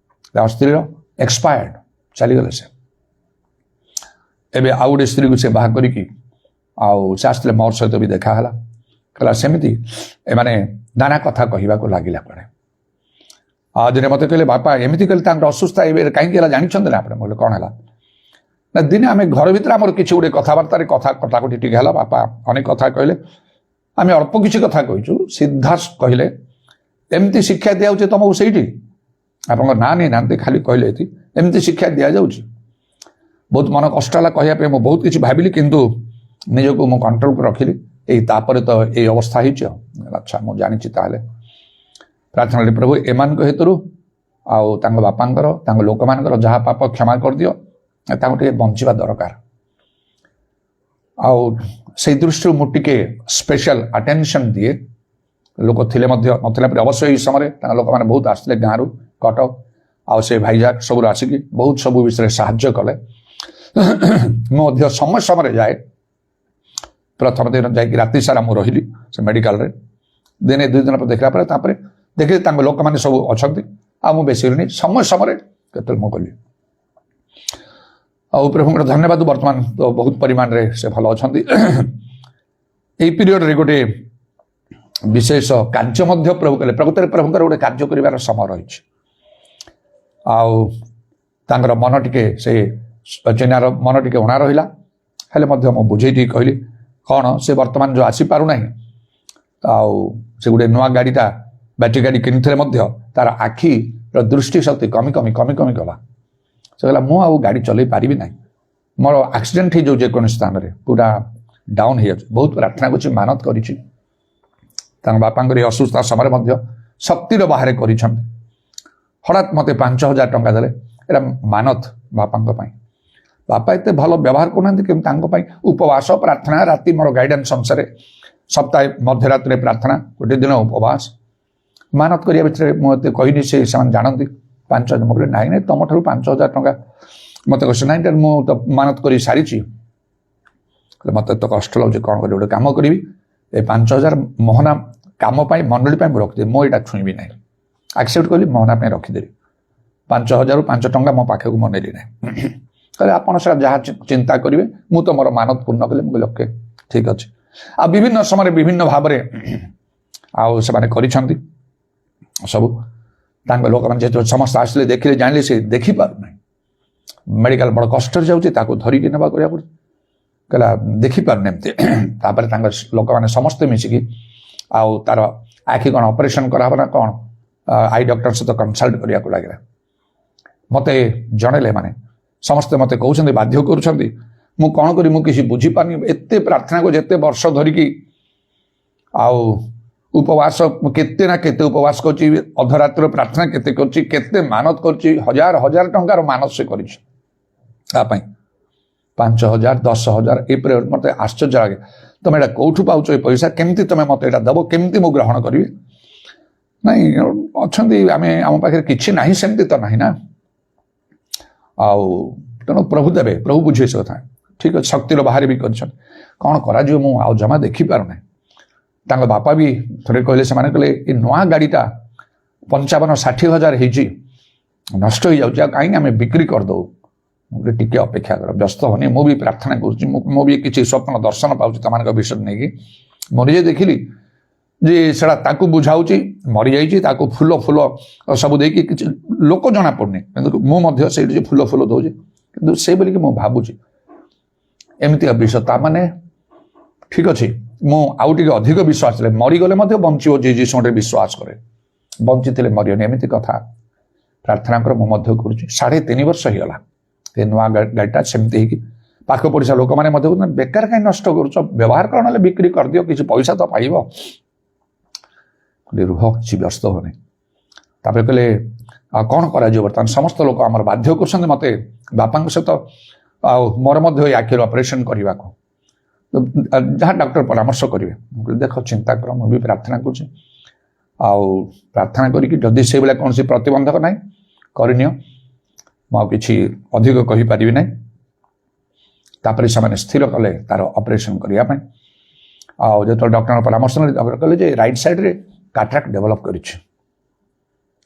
ତାଙ୍କ ସ୍ତ୍ରୀର ଏକ୍ସପାୟାର୍ଡ, ଚାଲିଗଲେ ସେ। ଏବେ ଆଉ ଗୋଟେ ସ୍ତ୍ରୀକୁ ସେ ବାହା କରିକି ଆଉ ସେ ଆସିଥିଲେ, ମୋର ସହିତ ବି ଦେଖା ହେଲା, କହିଲା ସେମିତି ଏମାନେ ନାନା କଥା କହିବାକୁ ଲାଗିଲା କୁଆଡ଼େ। ଆଉ ଦିନେ ମୋତେ କହିଲେ ବାପା ଏମିତି କହିଲେ ତାଙ୍କର ଅସୁସ୍ଥ ଏବେ କାହିଁକି ହେଲା ଜାଣିଛନ୍ତି ନା ଆପଣ? ମୁଁ କହିଲି କ'ଣ ହେଲା ନା ଦିନେ ଆମେ ଘର ଭିତରେ ଆମର କିଛି ଗୋଟେ କଥାବାର୍ତ୍ତାରେ କଥା କଟାକଟି ଟିକେ ହେଲା। ବାପା ଅନେକ କଥା କହିଲେ, ଆମେ ଅଳ୍ପ କିଛି କଥା କହିଛୁ। ସିଦ୍ଧା କହିଲେ ଏମିତି ଶିକ୍ଷା ଦିଆଯାଉଛି ତମକୁ ସେଇଠି? ଆପଣଙ୍କ ନାଁ ନେଇନାହାନ୍ତି, ଖାଲି କହିଲେ ଏମିତି ଶିକ୍ଷା ଦିଆଯାଉଛି। ବହୁତ ମନ କଷ୍ଟ ହେଲା କହିବା ପାଇଁ, ମୁଁ ବହୁତ କିଛି ଭାବିଲି କିନ୍ତୁ ନିଜକୁ ମୁଁ କଣ୍ଟ୍ରୋଲକୁ ରଖିଲି। ତାପରେ ତ ଏଇ ଅବସ୍ଥା ହେଇଛି। ଆଚ୍ଛା ମୁଁ ଜାଣିଛି ତାହେଲେ। ପ୍ରାର୍ଥନା କଲି ପ୍ରଭୁ ଏମାନଙ୍କ ହେତୁରୁ ଆଉ ତାଙ୍କ ବାପାଙ୍କର ତାଙ୍କ ଲୋକମାନଙ୍କର ଯାହା ପାପ କ୍ଷମା କରିଦିଅ, ତାଙ୍କୁ ଟିକେ ବଞ୍ଚିବା ଦରକାର। ଆଉ ସେଇ ଦୃଷ୍ଟିରୁ ମୁଁ ଟିକେ ସ୍ପେଶାଲ ଆଟେନସନ୍ ଦିଏ। ଲୋକ ଥିଲେ ମଧ୍ୟ ନଥିଲା ପରେ ଅବଶ୍ୟ ଏଇ ସମୟରେ ତାଙ୍କ ଲୋକମାନେ ବହୁତ ଆସିଥିଲେ ଗାଁରୁ, କଟକ ଆଉ ସେ ଭାଇଜାକ ସବୁରୁ ଆସିକି ବହୁତ ସବୁ ବିଷୟରେ ସାହାଯ୍ୟ କଲେ। ମୁଁ ମଧ୍ୟ ସମୟ ସମୟରେ ଯାଏ। ପ୍ରଥମ ଦିନ ଯାଇକି ରାତି ସାରା ମୁଁ ରହିଲି ସେ ମେଡ଼ିକାଲରେ। ଦିନେ 2 ଦିନ ପରେ ଦେଖିଲା ପରେ ତାପରେ ଦେଖିଲି ତାଙ୍କ ଲୋକମାନେ ସବୁ ଅଛନ୍ତି। ଆଉ ମୁଁ ବେଶୀ ଗଲିନି, ସମୟ ସମୟରେ କେତେବେଳେ ମୁଁ ଗଲି। ଆଉ ପ୍ରଭୁଙ୍କର ଧନ୍ୟବାଦ, ବର୍ତ୍ତମାନ ତ ବହୁତ ପରିମାଣରେ ସେ ଭଲ ଅଛନ୍ତି। ଏଇ ପିରିୟଡ଼ରେ ଗୋଟେ ବିଶେଷ କାର୍ଯ୍ୟ ମଧ୍ୟ ପ୍ରଭୁ କଲେ। ପ୍ରକୃତରେ ପ୍ରଭୁଙ୍କର ଗୋଟେ କାର୍ଯ୍ୟ କରିବାର ସମୟ ରହିଛି। ଆଉ ତାଙ୍କର ମନ ଟିକେ ସେ ଚିହ୍ନାର ମନ ଟିକେ ଉଣା ରହିଲା। ହେଲେ ମଧ୍ୟ ମୁଁ ବୁଝେଇ ଦେଇ କହିଲି କ'ଣ ସେ ବର୍ତ୍ତମାନ ଯେଉଁ ଆସିପାରୁନାହିଁ, ଆଉ ସେ ଗୋଟେ ନୂଆ ଗାଡ଼ିଟା ବ୍ୟାଟେରୀ ଗାଡ଼ି କିଣିଥିଲେ ମଧ୍ୟ ତାର ଆଖିର ଦୃଷ୍ଟି ଶକ୍ତି କମି ଗଲା। ସେ କହିଲା ମୁଁ ଆଉ ଗାଡ଼ି ଚଲେଇ ପାରିବି ନାହିଁ, ମୋର ଆକ୍ସିଡେଣ୍ଟ ହେଇଯାଉଛି ଯେକୌଣସି ସ୍ଥାନରେ, ପୁରା ଡାଉନ୍ ହେଇଯାଉଛି। ବହୁତ ପ୍ରାର୍ଥନା କରୁଛି, ମାନତ କରିଛି। ତାଙ୍କ ବାପାଙ୍କର ଏ ଅସୁସ୍ଥ ସମୟରେ ମଧ୍ୟ ଶକ୍ତିର ବାହାରେ କରିଛନ୍ତି। ହଠାତ୍ ମୋତେ 5,000 ଟଙ୍କା ଦେଲେ। ଏଇଟା ମାନତ ବାପାଙ୍କ ପାଇଁ। ବାପା ଏତେ ଭଲ ବ୍ୟବହାର କରୁନାହାନ୍ତି କିନ୍ତୁ ତାଙ୍କ ପାଇଁ ଉପବାସ ପ୍ରାର୍ଥନା, ରାତି ମୋର ଗାଇଡାନ୍ସ ଅନୁସାରେ ସପ୍ତାହେ ମଧ୍ୟରାତ୍ରିରେ ପ୍ରାର୍ଥନା, ଗୋଟେ ଦିନ ଉପବାସ, ମାନତ କରିବା ଭିତରେ ମୁଁ ଏତେ କହିନି। ସେମାନେ ଜାଣନ୍ତି 5,000। ମୁଁ କହିଲି ନାଇଁ ତମଠାରୁ 5,000 ଟଙ୍କା ମୋତେ କହିଛି। ନାଇଁ ମୁଁ ତ ମାନତ କରି ସାରିଛି। ମୋତେ ଏତେ କଷ୍ଟ ଲାଗୁଛି, କ'ଣ କରିବି? ଗୋଟେ କାମ କରିବି, ଏ 5,000 ମୋହନା କାମ ପାଇଁ ମଣ୍ଡଳୀ ପାଇଁ ମୁଁ ରଖିଦେବି, ମୁଁ ଏଇଟା ଛୁଇଁବି ନାହିଁ। ଆକ୍ସେପ୍ଟ କଲି, ମୋହନା ପାଇଁ ରଖିଦେବି। 5,000ରୁ 5 ଟଙ୍କା ମୋ ପାଖକୁ ମୁଁ ନେଲି ନାହିଁ। କହିଲେ ଆପଣ ସେଟା ଯାହା ଚିନ୍ତା କରିବେ, ମୁଁ ତ ମୋର ମାନତ ପୂର୍ଣ୍ଣ କଲି। ମୁଁ କହିଲି ଓକେ ଠିକ୍ ଅଛି। ଆଉ ବିଭିନ୍ନ ସମୟରେ ବିଭିନ୍ନ ଭାବରେ ଆଉ ସେମାନେ କରିଛନ୍ତି ସବୁ। ତାଙ୍କ ଲୋକମାନେ ଯେତେବେଳେ ସମସ୍ତେ ଆସିଲେ ଦେଖିଲେ, ଜାଣିଲେ ସେ ଦେଖିପାରୁନାହିଁ, ମେଡ଼ିକାଲ ବଡ଼ କଷ୍ଟରେ ଯାଉଛି, ତାକୁ ଧରିକି ନେବା କରିବାକୁ ପଡ଼ୁଛି। କହିଲା ଦେଖିପାରୁନି ଏମିତି। ତାପରେ ତାଙ୍କ ଲୋକମାନେ ସମସ୍ତେ ମିଶିକି ଆଉ ତାର ଆଖି କ'ଣ ଅପରେସନ୍ କରାହେବ ନା କ'ଣ, ଆଇ ଡକ୍ଟର ସହିତ କନସଲ୍ଟ କରିବାକୁ ଲାଗିଲା। ମୋତେ ଜଣେଇଲେ, ମାନେ ସମସ୍ତେ ମୋତେ କହୁଛନ୍ତି, ବାଧ୍ୟ କରୁଛନ୍ତି। ମୁଁ କ'ଣ କରିବି, ମୁଁ କିଛି ବୁଝିପାରୁନି। ଏତେ ପ୍ରାର୍ଥନା କରୁଛି, ଏତେ ବର୍ଷ ଧରିକି, ଆଉ ଉପବାସ କେତେ ନା କେତେ ଉପବାସ କରୁଛି, ଅଧରାତ୍ର ପ୍ରାର୍ଥନା କେତେ କରୁଛି, କେତେ ମାନତ କରୁଛି, 1,000 ଟଙ୍କାର ମାନତ ସେ କରିଛି ତା ପାଇଁ। 5,000, 10,000 ଏପରି। ମୋତେ ଆଶ୍ଚର୍ଯ୍ୟ ଲାଗେ, ତମେ ଏଇଟା କୋଉଠୁ ପାଉଛ ଏ ପଇସା? କେମିତି ତମେ ମୋତେ ଏଇଟା ଦେବ? କେମିତି ମୁଁ ଗ୍ରହଣ କରିବି? ନାଇଁ ଅଛନ୍ତି, ଆମ ପାଖରେ କିଛି ନାହିଁ ସେମିତି ତ ନାହିଁ ନା। ଆଉ ତେଣୁ ପ୍ରଭୁ ଦେବେ, ପ୍ରଭୁ ବୁଝିବେ ସେ କଥା। ଠିକ୍ ଅଛି, ଶକ୍ତିର ବାହାରେ ବି କରିଛନ୍ତି। କ'ଣ କରାଯିବ ମୁଁ ଆଉ ଜମା ଦେଖିପାରୁନାହିଁ। ତାଙ୍କ ବାପା ବି ଥରେ କହିଲେ, ସେମାନେ କହିଲେ ଏ ନୂଆ ଗାଡ଼ିଟା 55-60 ହଜାର ହେଇଛି, ନଷ୍ଟ ହେଇଯାଉଛି, ଆଉ କାହିଁକି ଆମେ ବିକ୍ରି କରିଦେଉ? ମୁଁ କହିଲି ଟିକେ ଅପେକ୍ଷା କର, ବ୍ୟସ୍ତ ହନି, ମୁଁ ବି ପ୍ରାର୍ଥନା କରୁଛି, ମୁଁ ବି କିଛି ସ୍ୱପ୍ନ ଦର୍ଶନ ପାଉଛି ତମାନଙ୍କ ବିଷୟରେ ନେଇକି। ମୁଁ ନିଜେ ଦେଖିଲି ଯେ ସେଟା ତାକୁ ବୁଝାଉଛି, ମରିଯାଇଛି, ତାକୁ ଫୁଲ ସବୁ ଦେଇକି କିଛି ଲୋକ ଜଣାପଡ଼ୁନି, କିନ୍ତୁ ମୁଁ ମଧ୍ୟ ସେଇଠି ଫୁଲ ଦେଉଛି, କିନ୍ତୁ ସେଇ ବୋଲିକି ମୁଁ ଭାବୁଛି ଏମିତିକା ବିଷୟ। ତାମାନେ ଠିକ୍ ଅଛି, ମୁଁ ଆଉ ଟିକେ ଅଧିକ ବିଶ୍ୱାସ ଥିଲେ, ମରିଗଲେ ମଧ୍ୟ ବଞ୍ଚିବ ଯିଏ ଯୀଶୁରେ ବିଶ୍ୱାସ କରେ, ବଞ୍ଚିଥିଲେ ମରିବନି, ଏମିତି କଥା ପ୍ରାର୍ଥନା କର। ମୁଁ ମଧ୍ୟ କରୁଛି। 3.5 ବର୍ଷ ହେଇଗଲା ଏ ନୂଆ ଗାଡ଼ିଟା ସେମିତି ହେଇକି। ପାଖ ପଡ଼ିଶା ଲୋକମାନେ ମଧ୍ୟ ବେକାର କାହିଁ ନଷ୍ଟ କରୁଛ, ବ୍ୟବହାର କର, ନହେଲେ ବିକ୍ରି କରିଦିଅ, କିଛି ପଇସା ତ ପାଇବ। ରୁହ, କିଛି ବ୍ୟସ୍ତ ହଉନି। ତାପରେ କହିଲେ ଆଉ କ'ଣ କରାଯିବ? ବର୍ତ୍ତମାନ ସମସ୍ତ ଲୋକ ଆମର ବାଧ୍ୟ କରୁଛନ୍ତି ମୋତେ ବାପାଙ୍କ ସହିତ ଆଉ ମୋର ମଧ୍ୟ ଏଇ ଆଖିର ଅପରେସନ୍ କରିବାକୁ, ଯାହା ଡକ୍ଟର ପରାମର୍ଶ କରିବେ। ମୁଁ କହିଲି ଦେଖ ଚିନ୍ତା କର, ମୁଁ ବି ପ୍ରାର୍ଥନା କରୁଛି, ଆଉ ପ୍ରାର୍ଥନା କରିକି ଯଦି ସେଇଭଳିଆ କୌଣସି ପ୍ରତିବନ୍ଧକ ନାହିଁ କରିନିଅ, ମୁଁ ଆଉ କିଛି ଅଧିକ କହିପାରିବି ନାହିଁ। ତାପରେ ସେମାନେ ସ୍ଥିର କଲେ ତାର ଅପରେସନ୍ କରିବା ପାଇଁ। ଆଉ ଯେତେବେଳେ ଡକ୍ଟରଙ୍କ ପରାମର୍ଶ ନେଲେ, ଡକ୍ଟର କହିଲେ ଯେ ରାଇଟ୍ ସାଇଡ଼୍ରେ କାଟ୍ରାକ୍ଟ ଡେଭଲପ୍ କରିଛି।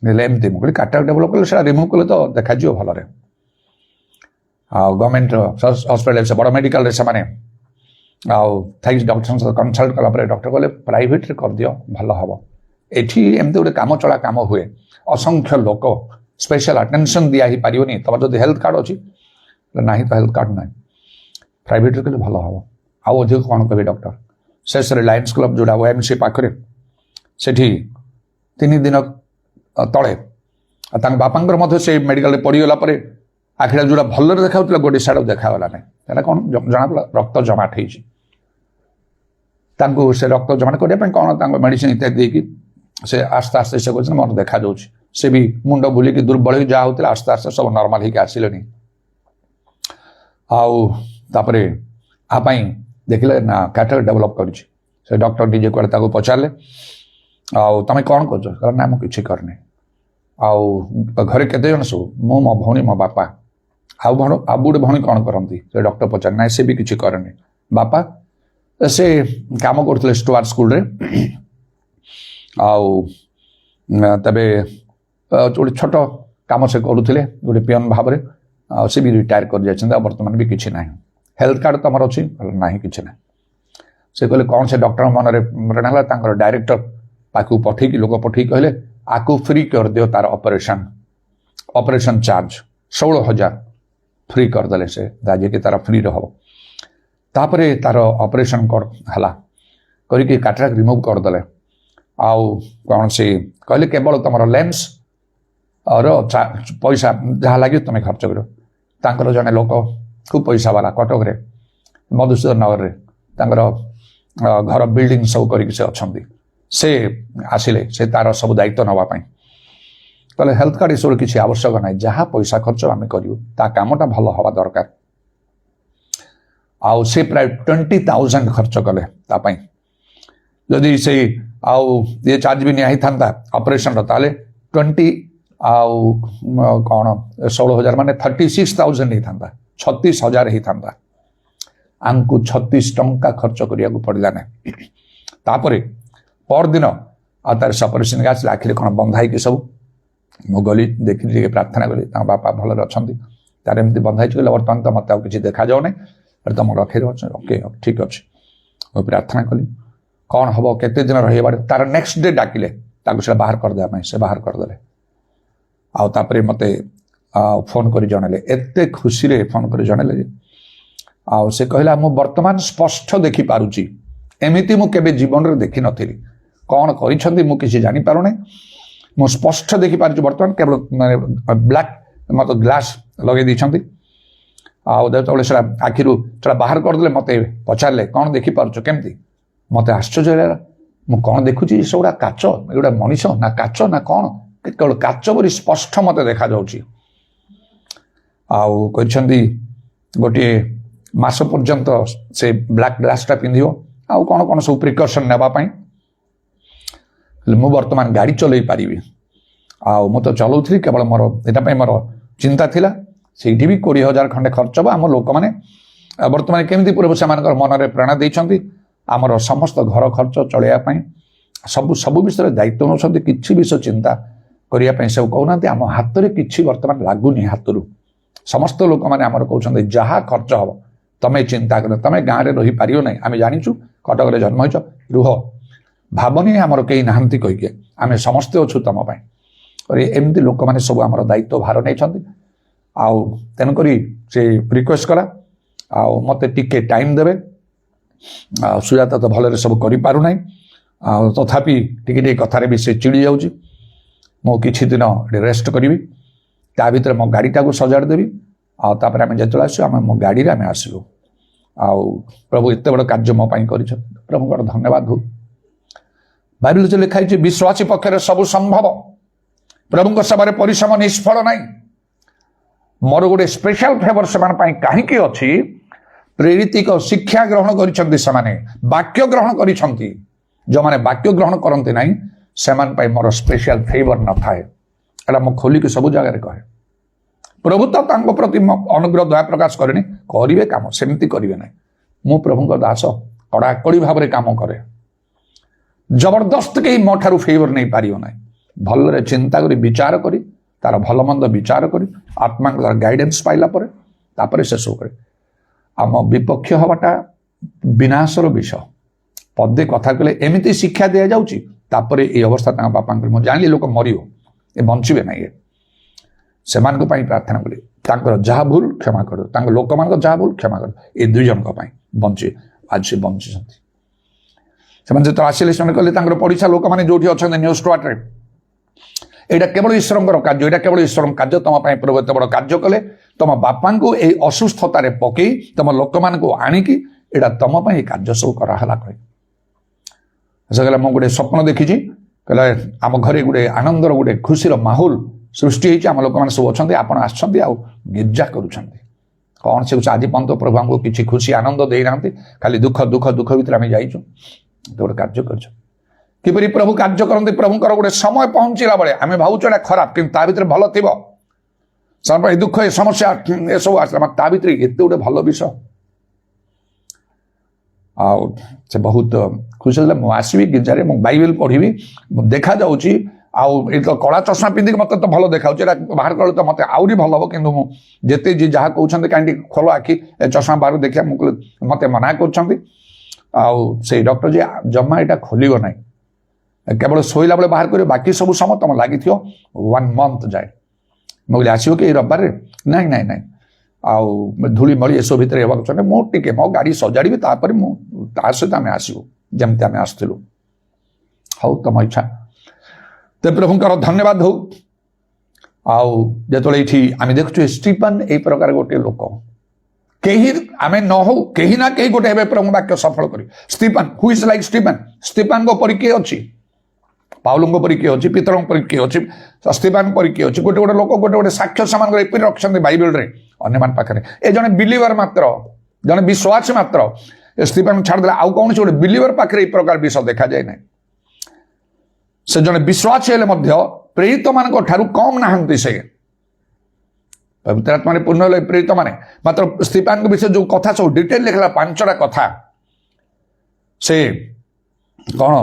ହେଲେ ଏମିତି ମୁଁ କହିଲି କାଟ୍ରାକ୍ଟ ଡେଭଲପ୍ କଲେ ସେଟା ରିମୁଭ୍ କଲେ ତ ଦେଖାଯିବ ଭଲରେ। ଆଉ ଗଭର୍ଣ୍ଣମେଣ୍ଟ ହସ୍ପିଟାଲ, ସେ ବଡ଼ ମେଡ଼ିକାଲରେ ସେମାନେ ଆଉ ଥାଇକି ଡକ୍ଟରଙ୍କ ସହିତ କନସଲ୍ଟ କଲା ପରେ ଡକ୍ଟର କହିଲେ ପ୍ରାଇଭେଟରେ କରିଦିଅ ଭଲ ହେବ। ଏଠି ଏମିତି ଗୋଟେ କାମ ଚଳା କାମ ହୁଏ, ଅସଂଖ୍ୟ ଲୋକ, ସ୍ପେଶାଲ ଆଟେନସନ୍ ଦିଆ ହେଇପାରିବନି। ତମର ଯଦି ହେଲ୍ଥ କାର୍ଡ଼ ଅଛି ନାହିଁ ତ ହେଲ୍ଥ କାର୍ଡ଼ ନାହିଁ, ପ୍ରାଇଭେଟରେ କଲେ ଭଲ ହେବ। ଆଉ ଅଧିକ କ'ଣ କହିବେ ଡକ୍ଟର। ଶେଷରେ ଲାୟନ୍ସ କ୍ଲବ୍ ଯେଉଁଟା OMC ପାଖରେ, ସେଠି 3 ଦିନ ତଳେ ତାଙ୍କ ବାପାଙ୍କର ମଧ୍ୟ ସେ ମେଡ଼ିକାଲରେ ପଡ଼ିଗଲା ପରେ ଆଖିଟା ଯେଉଁଟା ଭଲରେ ଦେଖାଉଥିଲା ଗୋଟେ ସାଇଡ଼ ଦେଖାଗଲା ନାହିଁ। ସେଇଟା କ'ଣ ଜଣାପଡ଼ିଲା ରକ୍ତ ଜମାଟ ହେଇଛି। ତାଙ୍କୁ ସେ ରକ୍ତ ଜମାଟ କରିବା ପାଇଁ କ'ଣ ତାଙ୍କ ମେଡ଼ିସିନ ଇତ୍ୟାଦି ଦେଇକି ସେ ଆସ୍ତେ ଆସ୍ତେ ସେ କରୁଛନ୍ତି ମୋର ଦେଖାଯାଉଛି। ସେ ବି ମୁଣ୍ଡ ବୁଲିକି ଦୁର୍ବଳ ହେଇ ଯାହା ହେଉଥିଲା ଆସ୍ତେ ଆସ୍ତେ ସବୁ ନର୍ମାଲ ହେଇକି ଆସିଲେଣି। ଆଉ ତାପରେ ଆ ପାଇଁ ଦେଖିଲେ ନା କ୍ୟାଟରାକ୍ଟ ଡେଭଲପ୍ କରିଛି। ସେ ଡକ୍ଟର ନିଜେ କୁଆଡ଼େ ତାକୁ ପଚାରିଲେ ଆଉ ତମେ କ'ଣ କରୁଛ? କହିଲା ନା ମୁଁ କିଛି କରିନି। ଆଉ ଘରେ କେତେ ଜଣ ସବୁ? ମୁଁ, ମୋ ଭଉଣୀ, ମୋ ବାପା। ଆଉ ଗୋଟେ ଭଉଣୀ କ'ଣ କରନ୍ତି? ସେ ଡକ୍ଟର ପଚାରେ। ନାଇଁ ସେ ବି କିଛି କରେନି। ବାପା ସେ କାମ କରୁଥିଲେ ଷ୍ଟୁଆର୍ଟ ସ୍କୁଲରେ, ଆଉ ତେବେ ଗୋଟେ ଛୋଟ କାମ ସେ କରୁଥିଲେ ଗୋଟେ ପିଅନ ଭାବରେ। ଆଉ ସେ ବି ରିଟାୟାର କରିଯାଇଛନ୍ତି। ଆଉ ବର୍ତ୍ତମାନ ବି କିଛି ନାହିଁ। ହେଲ୍ଥ କାର୍ଡ଼ ତମର ଅଛି? ନାହିଁ କିଛି ନାହିଁ। ସେ କହିଲେ କ'ଣ? ସେ ଡକ୍ଟରଙ୍କ ମନରେ ହେଲା ତାଙ୍କର ଡାଇରେକ୍ଟର ପାଖକୁ ପଠେଇକି ଲୋକ ପଠେଇକି କହିଲେ ଆକୁ ଫ୍ରି କରିଦିଅ, ତାର ଅପରେସନ ଚାର୍ଜ 16,000 ଫ୍ରି କରିଦେଲେ ସେ, ଯିଏକି ତାର ଫ୍ରିରେ ହେବ। ତାପରେ ତାର ଅପରେସନ ହେଲା, କରିକି କ୍ୟାଟରାକ୍ଟ ରିମୁଭ୍ କରିଦେଲେ। ଆଉ କ'ଣ ସେ କହିଲେ କେବଳ ତୁମର ଲେନ୍ସ ର ପଇସା ଯାହା ଲାଗିବ ତୁମେ ଖର୍ଚ୍ଚ କର। ତାଙ୍କର ଜଣେ ଲୋକ ଖୁବ୍ ପଇସା ବାଲା କଟକରେ ମଧୁସୂଦନ ନଗରରେ ତାଙ୍କର ଘର ବିଲ୍ଡିଂ ସବୁ କରିକି ସେ ଅଛନ୍ତି। ସେ ଆସିଲେ ସେ ତାର ସବୁ ଦାୟିତ୍ୱ ନେବା ପାଇଁ। କହିଲେ ହେଲ୍ଥ କାର୍ଡ଼ ଏସବୁ କିଛି ଆବଶ୍ୟକ ନାହିଁ, ଯାହା ପଇସା ଖର୍ଚ୍ଚ ଆମେ କରିବୁ, ତା କାମଟା ଭଲ ହେବା ଦରକାର। ଆଉ ସେ ପ୍ରାୟ 20,000 ଖର୍ଚ୍ଚ କଲେ ତା ପାଇଁ। ଯଦି ସେଇ ଆଉ ଇଏ ଚାର୍ଜ ବି ନିଆ ହେଇଥାନ୍ତା ଅପରେସନର, ତାହେଲେ 20 ଆଉ କ'ଣ 16,000 ମାନେ 36,000 ହେଇଥାନ୍ତା, 36,000 ହେଇଥାନ୍ତା। ଆମକୁ 36 ଟଙ୍କା ଖର୍ଚ୍ଚ କରିବାକୁ ପଡ଼ିଲା ନାହିଁ। ତାପରେ ପରଦିନ ଆଉ ତାର ଅପରେସନ ଆସିଲା, ଆଖିରେ କ'ଣ ବନ୍ଧା ହେଇକି ସବୁ। ମୁଁ ଗଲି ଦେଖିଲି, ଟିକେ ପ୍ରାର୍ଥନା କଲି, ତାଙ୍କ ବାପା ଭଲରେ ଅଛନ୍ତି। ତାର ଏମିତି ବନ୍ଧା ହେଇଛି। କହିଲେ ବର୍ତ୍ତମାନ ତ ମୋତେ ଆଉ କିଛି ଦେଖାଯାଉନି, ତମ ରଖେଇ ଦେଉଛ? ଓକେ ଠିକ୍ ଅଛି। ମୁଁ ପ୍ରାର୍ଥନା କଲି କ'ଣ ହେବ, କେତେ ଦିନ ରହିବା। ତାର ନେକ୍ସଟ ଡେ ଡାକିଲେ ତାକୁ ସେଟା ବାହାର କରିଦେବା ପାଇଁ। ସେ ବାହାର କରିଦେଲେ। ଆଉ ତାପରେ ମୋତେ ଫୋନ୍ କରି ଜଣାଇଲେ, ଏତେ ଖୁସିରେ ଫୋନ୍ କରି ଜଣାଇଲେ ଯେ, ଆଉ ସେ କହିଲା ମୁଁ ବର୍ତ୍ତମାନ ସ୍ପଷ୍ଟ ଦେଖିପାରୁଛି, ଏମିତି ମୁଁ କେବେ ଜୀବନରେ ଦେଖିନଥିଲି। କ'ଣ କରିଛନ୍ତି ମୁଁ କିଛି ଜାଣିପାରୁନି, ମୁଁ ସ୍ପଷ୍ଟ ଦେଖିପାରୁଛି ବର୍ତ୍ତମାନ। କେବଳ ବ୍ଲାକ୍ ମୋତେ ଗ୍ଲାସ୍ ଲଗାଇ ଦେଇଛନ୍ତି। ଆଉ ଯେତେବେଳେ ସେଟା ଆଖିରୁ ସେଟା ବାହାର କରିଦେଲେ ମୋତେ ପଚାରିଲେ କ'ଣ ଦେଖିପାରୁଛ କେମିତି? ମୋତେ ଆଶ୍ଚର୍ଯ୍ୟ ହେଲା। ମୁଁ କ'ଣ ଦେଖୁଛି? ସେଗୁଡ଼ା କାଚ, ଏଗୁଡ଼ା ମଣିଷ ନା କାଚ ନା କ'ଣ? କେବଳ କାଚ ପରି ସ୍ପଷ୍ଟ ମୋତେ ଦେଖାଯାଉଛି। ଆଉ କହିଛନ୍ତି ଗୋଟିଏ ମାସ ପର୍ଯ୍ୟନ୍ତ ସେ ବ୍ଲାକ୍ ଗ୍ଲାସ୍ଟା ପିନ୍ଧିବ, ଆଉ କ'ଣ କ'ଣ ସବୁ ପ୍ରିକସନ୍ ନେବା ପାଇଁ। ମୁଁ ବର୍ତ୍ତମାନ ଗାଡ଼ି ଚଲେଇ ପାରିବି। ଆଉ ମୁଁ ତ ଚଲାଉଥିଲି, କେବଳ ମୋର ଏଇଟା ପାଇଁ ମୋର ଚିନ୍ତା ଥିଲା। ସେଇଠି ବି 20,000 ଖଣ୍ଡେ ଖର୍ଚ୍ଚ ହେବ। ଆମ ଲୋକମାନେ ବର୍ତ୍ତମାନ କେମିତି ପ୍ରଭୁ ସେମାନଙ୍କର ମନରେ ପ୍ରେରଣା ଦେଇଛନ୍ତି ଆମର ସମସ୍ତ ଘର ଖର୍ଚ୍ଚ ଚଳାଇବା ପାଇଁ, ସବୁ ବିଷୟରେ ଦାୟିତ୍ୱ ନେଉଛନ୍ତି। କିଛି ବିଷୟ ଚିନ୍ତା କରିବା ପାଇଁ ସବୁ କହୁନାହାନ୍ତି। ଆମ ହାତରେ କିଛି ବର୍ତ୍ତମାନ ଲାଗୁନି ହାତରୁ। ସମସ୍ତ ଲୋକମାନେ ଆମର କହୁଛନ୍ତି ଯାହା ଖର୍ଚ୍ଚ ହେବ ତମେ ଚିନ୍ତା କର, ତମେ ଗାଁରେ ରହିପାରିବ ନାହିଁ, ଆମେ ଜାଣିଛୁ, କଟକରେ ଜନ୍ମ ହେଇଛ, ରୁହ, ଭାବନି ଆମର କେହି ନାହାନ୍ତି କହିକି, ଆମେ ସମସ୍ତେ ଅଛୁ ତମ ପାଇଁ। ଏମିତି ଲୋକମାନେ ସବୁ ଆମର ଦାୟିତ୍ୱ ଭାର ନେଇଛନ୍ତି। ଆଉ ତେଣୁକରି ସେ ରିକ୍ୱେଷ୍ଟ କଲା ଆଉ ମୋତେ ଟିକେ ଟାଇମ୍ ଦେବେ। ଆଉ ସୁଜାତା ତ ଭଲରେ ସବୁ କରିପାରୁନାହିଁ, ଆଉ ତଥାପି ଟିକେ ଟିକେ କଥାରେ ବି ସେ ଚିଡ଼ି ଯାଉଛି। ମୁଁ କିଛି ଦିନ ରେଷ୍ଟ କରିବି, ତା ଭିତରେ ମୋ ଗାଡ଼ିଟାକୁ ସଜାଡ଼ି ଦେବି। ଆଉ ତାପରେ ଆମେ ଯେତେବେଳେ ଆସିବୁ ଆମେ ମୋ ଗାଡ଼ିରେ ଆମେ ଆସିବୁ। ଆଉ ପ୍ରଭୁ ଏତେ ବଡ଼ କାର୍ଯ୍ୟ ମୋ ପାଇଁ କରିଛନ୍ତି, ପ୍ରଭୁଙ୍କର ଧନ୍ୟବାଦ ହଉ। ବାଇବେଲରେ ଯେ ଲେଖା ହେଇଛି ବିଶ୍ୱାସୀ ପକ୍ଷରେ ସବୁ ସମ୍ଭବ, ପ୍ରଭୁଙ୍କ ସେବାରେ ପରିଶ୍ରମ ନିଷ୍ଫଳ ନାହିଁ। ମୋର ଗୋଟେ ସ୍ପେଶାଲ ଫେଭର ସେମାନଙ୍କ ପାଇଁ କାହିଁକି ଅଛି? ପ୍ରେରିତିକ ଶିକ୍ଷା ଗ୍ରହଣ କରିଛନ୍ତି, ସେମାନେ ବାକ୍ୟ ଗ୍ରହଣ କରିଛନ୍ତି। ଯେଉଁମାନେ ବାକ୍ୟ ଗ୍ରହଣ କରନ୍ତି ନାହିଁ ସେମାନଙ୍କ ପାଇଁ ମୋର ସ୍ପେଶାଲ ଫେଭର ନଥାଏ। ଏଇଟା ମୁଁ ଖୋଲିକି ସବୁ ଜାଗାରେ କହେ। ପ୍ରଭୁ ତ ତାଙ୍କ ପ୍ରତି ଅନୁଗ୍ରହ ଦୟା ପ୍ରକାଶ କରେନି, କରିବେ କାମ ସେମିତି କରିବେ ନାହିଁ। ମୁଁ ପ୍ରଭୁଙ୍କ ଦାସ, କଡ଼ାକଡ଼ି ଭାବରେ କାମ କରେ। ଜବରଦସ୍ତ କେହି ମୋ ଠାରୁ ଫେଭର ନେଇପାରିବ ନାହିଁ। ଭଲରେ ଚିନ୍ତା କରି ବିଚାର କରି, ତାର ଭଲ ମନ୍ଦ ବିଚାର କରି, ଆତ୍ମାଙ୍କର ଗାଇଡେନ୍ସ ପାଇଲା ପରେ ତାପରେ ସେସବୁ କରେ। ଆମ ବିପକ୍ଷ ହେବାଟା ବିନାଶର ବିଷ ପଦେ କଥା କହିଲେ ଏମିତି ଶିକ୍ଷା ଦିଆଯାଉଛି ତାପରେ ଏଇ ଅବସ୍ଥା ତାଙ୍କ ବାପାଙ୍କର ମୁଁ ଜାଣିଲି ଲୋକ ମରିବ ଏ ବଞ୍ଚିବେ ନାହିଁ ସେମାନଙ୍କ ପାଇଁ ପ୍ରାର୍ଥନା କଲି ତାଙ୍କର ଯାହା ଭୁଲ କ୍ଷମା କର ତାଙ୍କ ଲୋକମାନଙ୍କ ଯାହା ଭୁଲ କ୍ଷମା କର ଏ ଦୁଇ ଜଣଙ୍କ ପାଇଁ ବଞ୍ଚି ଆଜି ସେ ବଞ୍ଚିଛନ୍ତି ସେମାନେ ଯେତେବେଳେ ଆସିଲେ ସେମାନେ କହିଲେ ତାଙ୍କର ପଡ଼ିଶା ଲୋକମାନେ ଯୋଉଠି ଅଛନ୍ତି ନ୍ୟୁଜ୍ ଷ୍ଟୁଆର୍ଟରେ ଏଇଟା କେବଳ ଈଶ୍ୱରଙ୍କର କାର୍ଯ୍ୟ ଏଇଟା କେବଳ ଈଶ୍ୱରଙ୍କ କାର୍ଯ୍ୟ ତମ ପାଇଁ ପ୍ରଭୁ ଏତେ ବଡ଼ କାର୍ଯ୍ୟ କଲେ ତମ ବାପାଙ୍କୁ ଏଇ ଅସୁସ୍ଥତାରେ ପକେଇ ତମ ଲୋକମାନଙ୍କୁ ଆଣିକି ଏଇଟା ତମ ପାଇଁ ଏ କାର୍ଯ୍ୟ ସବୁ କରାହେଲା କହେ ସେ କହିଲା ମୁଁ ଗୋଟେ ସ୍ୱପ୍ନ ଦେଖିଛି କହିଲା ଆମ ଘରେ ଗୋଟେ ଆନନ୍ଦର ଗୋଟେ ଖୁସିର ମାହୋଲ ସୃଷ୍ଟି ହେଇଛି ଆମ ଲୋକମାନେ ସବୁ ଅଛନ୍ତି ଆପଣ ଆସିଛନ୍ତି ଆଉ ଗିର୍ଜା କରୁଛନ୍ତି କ'ଣ ସେ ଆଜି ପର୍ଯ୍ୟନ୍ତ ପ୍ରଭୁ ଆମକୁ କିଛି ଖୁସି ଆନନ୍ଦ ଦେଇନାହାନ୍ତି ଖାଲି ଦୁଃଖ ଦୁଃଖ ଦୁଃଖ ଭିତରେ ଆମେ ଯାଇଛୁ ଗୋଟେ କାର୍ଯ୍ୟ କରିଛୁ କିପରି ପ୍ରଭୁ କାର୍ଯ୍ୟ କରନ୍ତି ପ୍ରଭୁଙ୍କର ଗୋଟେ ସମୟ ପହଞ୍ଚିଲା ବେଳେ ଆମେ ଭାବୁଛୁ ଏଇଟା ଖରାପ କିନ୍ତୁ ତା ଭିତରେ ଭଲ ଥିବ ଏ ଦୁଃଖ ଏ ସମସ୍ୟା ଏସବୁ ଆସିଲା ତା ଭିତରେ ଏତେ ଗୋଟେ ଭଲ ବିଷୟ ଆଉ ସେ ବହୁତ ଖୁସି ହେଲା ମୁଁ ଆସିବି ଗିର୍ଜାରେ ମୁଁ ବାଇବେଲ ପଢ଼ିବି ମୁଁ ଦେଖାଯାଉଛି ଆଉ ଏ ତ କଳା ଚଷମା ପିନ୍ଧିକି ମୋତେ ତ ଭଲ ଦେଖାଉଛି ଏଇଟା ବାହାର କଲେ ତ ମୋତେ ଆହୁରି ଭଲ ହେବ କିନ୍ତୁ ମୁଁ ଯେତେ ଯାହା କହୁଛନ୍ତି କାହିଁକି ଖୋଲ ଆଖି ଏ ଚଷମା ବାହାରୁ ଦେଖିବା ମୁଁ ମୋତେ ମନା କରୁଛନ୍ତି ଆଉ ସେଇ ଡକ୍ଟର ଯେ ଜମା ଏଇଟା ଖୋଲିବ ନାହିଁ କେବଳ ଶୋଇଲା ବେଳେ ବାହାର କରିବ ବାକି ସବୁ ସମୟ ତମ ଲାଗିଥିବ 1 month ଯାଏ ମୁଁ କହିଲି ଆସିବ କି ଏଇ ରବିବାରରେ ନାଇଁ ନାଇଁ ନାଇଁ ଆଉ ଧୂଳି ମଳି ଏସବୁ ଭିତରେ ହେବାକୁ ଚାହୁଁନି ମୁଁ ଟିକେ ମୋ ଗାଡ଼ି ସଜାଡ଼ିବି ତାପରେ ମୁଁ ତା ସହିତ ଆମେ ଆସିବୁ ଯେମିତି ଆମେ ଆସିଥିଲୁ ହଉ ତମ ଇଚ୍ଛା ତ ପ୍ରଭୁଙ୍କର ଧନ୍ୟବାଦ ହଉ ଆଉ ଯେତେବେଳେ ଏଇଠି ଆମେ ଦେଖୁଛୁ ଷ୍ଟିଫେନ୍ ଏଇ ପ୍ରକାର ଗୋଟିଏ ଲୋକ କେହି ଆମେ ନ ହଉ କେହି ନା କେହି ଗୋଟେ ହେବେ ପ୍ରଭୁ ବାକ୍ୟ ସଫଳ କରି ଷ୍ଟିଫେନ୍ ହୁ ଇଜ୍ ଲାଇକ୍ ଷ୍ଟିଫେନ୍ଙ୍କ ପରି କିଏ ଅଛି ପାଉଲଙ୍କ ପରି କିଏ ଅଛି ପିତରଙ୍କ ପରି କିଏ ଅଛି ଷ୍ଟିଫେନ୍ ପରି କିଏ ଅଛି ଗୋଟେ ଗୋଟେ ଲୋକ ଗୋଟେ ଗୋଟେ ସାକ୍ଷ୍ୟ ସେମାନଙ୍କର ଏପରି ରଖିଛନ୍ତି ବାଇବେଲରେ ଅନ୍ୟମାନଙ୍କ ପାଖରେ ଏ ଜଣେ ବିଲିଭର ମାତ୍ର ଜଣେ ବିଶ୍ୱାସୀ ମାତ୍ର ଷ୍ଟିଫେନ୍ ଛାଡ଼ିଦେଲେ ଆଉ କୌଣସି ଗୋଟେ ବିଲିଭର ପାଖରେ ଏଇ ପ୍ରକାର ବିଷୟ ଦେଖାଯାଏ ନାହିଁ ସେ ଜଣେ ବିଶ୍ୱାସୀ ହେଲେ ମଧ୍ୟ ପ୍ରେରିତମାନଙ୍କ ଠାରୁ କମ୍ ନାହାନ୍ତି ସେ ପବିତ୍ର ଆତ୍ମାରେ ପୂର୍ଣ୍ଣ ହେଲେ ପ୍ରେରିତମାନେ ମାତ୍ର ଷ୍ଟିଫେନ୍ଙ୍କ ବିଷୟରେ ଯୋଉ କଥା ସବୁ ଡିଟେଲ ଲେଖିଲା 5ଟା କଥା ସେ କ'ଣ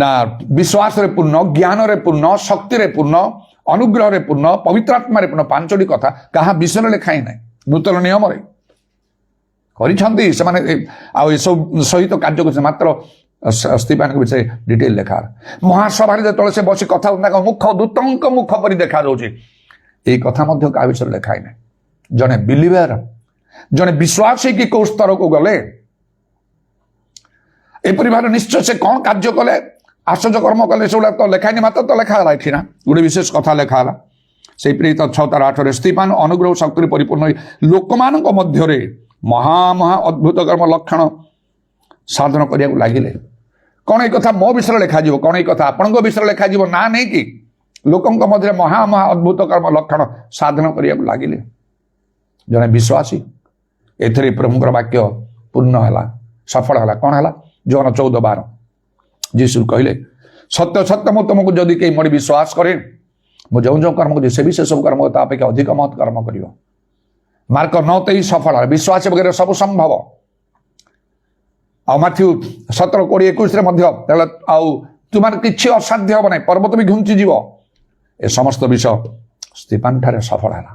ନା ବିଶ୍ୱାସରେ ପୂର୍ଣ୍ଣ ଜ୍ଞାନରେ ପୂର୍ଣ୍ଣ ଶକ୍ତିରେ ପୂର୍ଣ୍ଣ ଅନୁଗ୍ରହରେ ପୂର୍ଣ୍ଣ ପବିତ୍ର ଆତ୍ମାରେ ପୂର୍ଣ୍ଣ 5ଟି କଥା କାହା ବିଷୟରେ ଲେଖା ହିଁ ନାହିଁ ନୂତନ ନିୟମରେ କରିଛନ୍ତି ସେମାନେ ଆଉ ଏସବୁ ସହିତ କାର୍ଯ୍ୟ କରିଛନ୍ତି ମାତ୍ର ଷ୍ଟିଫେନ୍ଙ୍କ ବିଷୟରେ ଡିଟେଲ ଲେଖା ମହାସଭାରେ ଯେତେବେଳେ ସେ ବସି କଥା ତାଙ୍କ ମୁଖ ଦୂତଙ୍କ ମୁଖ ପରି ଦେଖାଯାଉଛି ଏଇ କଥା ମଧ୍ୟ କାହା ବିଷୟରେ ଲେଖା ହିଁ ନାହିଁ ଜଣେ ବିଲିଭର ଜଣେ ବିଶ୍ୱାସୀ କି କୋଉ ସ୍ତରକୁ ଗଲେ ଏପରି ଭାବରେ ନିଶ୍ଚୟ ସେ କ'ଣ କାର୍ଯ୍ୟ କଲେ ଆଶ୍ଚର୍ଯ୍ୟ କର୍ମ କଲେ ସେଗୁଡ଼ା ତ ଲେଖା ହେଇନି ମାତ୍ର ତ ଲେଖା ହେଲା ଏଠି ନା ଗୋଟେ ବିଶେଷ କଥା ଲେଖା ହେଲା ସେଇ ପ୍ରେରିତ 6:8 ଷ୍ଟିଫେନ୍ ଅନୁଗ୍ରହ ଶକ୍ତିରେ ପରିପୂର୍ଣ୍ଣ ହୋଇ ଲୋକମାନଙ୍କ ମଧ୍ୟରେ ମହା ଅଦ୍ଭୁତ କର୍ମ ଲକ୍ଷଣ ସାଧନ କରିବାକୁ ଲାଗିଲେ କ'ଣ ଏଇ କଥା ମୋ ବିଷୟରେ ଲେଖାଯିବ କ'ଣ ଏଇ କଥା ଆପଣଙ୍କ ବିଷୟରେ ଲେଖାଯିବ ନା ନେଇକି ଲୋକଙ୍କ ମଧ୍ୟରେ ମହା ଅଦ୍ଭୁତ କର୍ମ ଲକ୍ଷଣ ସାଧନ କରିବାକୁ ଲାଗିଲେ ଜଣେ ବିଶ୍ୱାସୀ ଏଥିରେ ପ୍ରଭୁଙ୍କର ବାକ୍ୟ ପୂର୍ଣ୍ଣ ହେଲା ସଫଳ ହେଲା କ'ଣ ହେଲା ଜୋହନ 14:12 ଯୀଶୁ କହିଲେ ସତ୍ୟ ସତ୍ୟ ମୁଁ ତୁମକୁ ଯଦି କେହି ମୋଠି ବିଶ୍ୱାସ କରେ ମୁଁ ଯେଉଁ ଯେଉଁ କର୍ମ କରୁଛି ସେ ବି ସେ ସବୁ କର୍ମ ତା ଅପେକ୍ଷା ଅଧିକ ମହତ୍ କର୍ମ କରିବ ମାର୍କ 9:23 ସଫଳ ବିଶ୍ୱାସ ବଗେରେ ସବୁ ସମ୍ଭବ ଆଉ ମାଥ୍ୟୁ 17:20-21 ମଧ୍ୟ ଆଉ ତୁମର କିଛି ଅସାଧ୍ୟ ହେବ ନାହିଁ ପର୍ବତ ବି ଘୁଞ୍ଚିଯିବ ଏ ସମସ୍ତ ବିଷୟ ଷ୍ଟିଫେନ୍ ଠାରେ ସଫଳ ହେଲା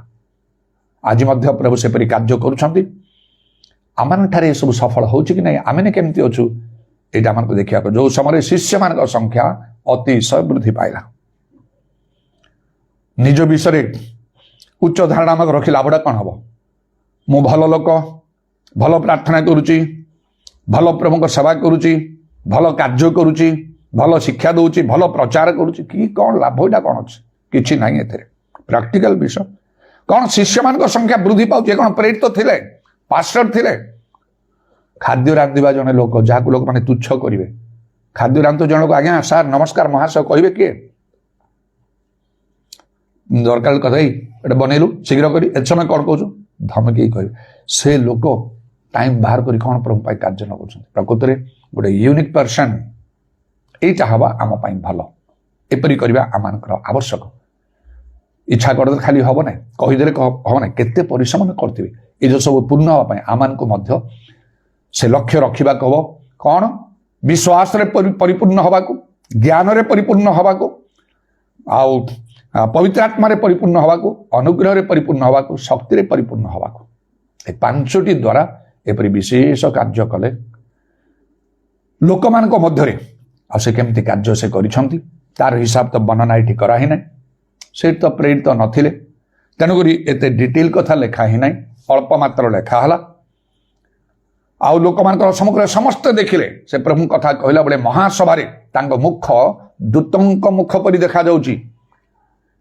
ଆଜି ମଧ୍ୟ ପ୍ରଭୁ ସେପରି କାର୍ଯ୍ୟ କରୁଛନ୍ତି ଆମମାନଙ୍କଠାରେ ଏସବୁ ସଫଳ ହେଉଛି କି ନାହିଁ ଆମେ କେମିତି ଅଛୁ ଏଇଟା ଆମକୁ ଦେଖିବାକୁ ଯେଉଁ ସମୟରେ ଶିଷ୍ୟମାନଙ୍କ ସଂଖ୍ୟା ଅତିଶୟ ବୃଦ୍ଧି ପାଇଲା ନିଜ ବିଷୟରେ ଉଚ୍ଚ ଧାରଣା ଆମକୁ ରଖି ଲାଭଟା କ'ଣ ହେବ ମୁଁ ଭଲ ଲୋକ ଭଲ ପ୍ରାର୍ଥନା କରୁଛି ଭଲ ପ୍ରଭୁଙ୍କ ସେବା କରୁଛି ଭଲ କାର୍ଯ୍ୟ କରୁଛି ଭଲ ଶିକ୍ଷା ଦେଉଛି ଭଲ ପ୍ରଚାର କରୁଛି କି କ'ଣ ଲାଭ ଏଇଟା କ'ଣ ଅଛି କିଛି ନାହିଁ ଏଥିରେ ପ୍ରାକ୍ଟିକାଲ ବିଷୟ କ'ଣ ଶିଷ୍ୟମାନଙ୍କ ସଂଖ୍ୟା ବୃଦ୍ଧି ପାଉଛି କ'ଣ ପ୍ରେରିତ ଥିଲେ ପାଷ୍ଟର ଥିଲେ ଖାଦ୍ୟ ରାନ୍ଧିବା ଜଣେ ଲୋକ ଯାହାକୁ ଲୋକମାନେ ତୁଚ୍ଛ କରିବେ ଖାଦ୍ୟ ରାନ୍ଧୁ ଜଣକୁ ଆଜ୍ଞା ସାର୍ ନମସ୍କାର ମହାଶୟ କହିବେ କିଏ ଦରକାର କଥା ଏଇଟା ବନେଇଲୁ ଶୀଘ୍ର କରି ଏତେ ସମୟ କ'ଣ କହୁଛୁ ଧମକି କହିବେ ସେ ଲୋକ ଟାଇମ୍ ବାହାର କରି କ'ଣ ପ୍ରଭୁ ପାଇଁ କାର୍ଯ୍ୟ ନ କରୁଛନ୍ତି ପ୍ରକୃତରେ ଗୋଟେ ୟୁନିକ୍ ପର୍ସନ୍ ଏଇଟା ହେବା ଆମ ପାଇଁ ଭଲ ଏପରି କରିବା ଆମମାନଙ୍କର ଆବଶ୍ୟକ ଇଚ୍ଛା କରିଦେଲେ ଖାଲି ହେବ ନାହିଁ କହିଦେଲେ ହେବ ନାହିଁ କେତେ ପରିଶ୍ରମ କରିଥିବେ ଏ ଯେଉଁ ସବୁ ପୂର୍ଣ୍ଣ ହେବା ପାଇଁ ଆମମାନଙ୍କୁ ମଧ୍ୟ ସେ ଲକ୍ଷ୍ୟ ରଖିବାକୁ ହେବ କ'ଣ ବିଶ୍ୱାସରେ ପରିପୂର୍ଣ୍ଣ ହେବାକୁ ଜ୍ଞାନରେ ପରିପୂର୍ଣ୍ଣ ହେବାକୁ ଆଉ ପବିତ୍ର ଆତ୍ମାରେ ପରିପୂର୍ଣ୍ଣ ହେବାକୁ ଅନୁଗ୍ରହରେ ପରିପୂର୍ଣ୍ଣ ହେବାକୁ ଶକ୍ତିରେ ପରିପୂର୍ଣ୍ଣ ହେବାକୁ ଏ 5ଟି ଦ୍ୱାରା ଏପରି ବିଶେଷ କାର୍ଯ୍ୟ କଲେ ଲୋକମାନଙ୍କ ମଧ୍ୟରେ ଆଉ ସେ କେମିତି କାର୍ଯ୍ୟ ସେ କରିଛନ୍ତି ତାର ହିସାବ ତ ବର୍ଣ୍ଣନା ଏଠି କରା ହିଁ ନାହିଁ। ସେଇଠି ତ ପ୍ରେରିତ ନଥିଲେ, ତେଣୁକରି ଏତେ ଡିଟେଲ କଥା ଲେଖା ହିଁ ନାହିଁ, ଅଳ୍ପ ମାତ୍ର ଲେଖା ହେଲା। ଆଉ ଲୋକମାନଙ୍କର ସମ୍ମୁଖରେ ସମସ୍ତେ ଦେଖିଲେ ସେ ପ୍ରଭୁଙ୍କ କଥା କହିଲା ବେଳେ ମହାସଭାରେ ତାଙ୍କ ମୁଖ ଦୂତଙ୍କ ମୁଖ ପରି ଦେଖାଯାଉଛି।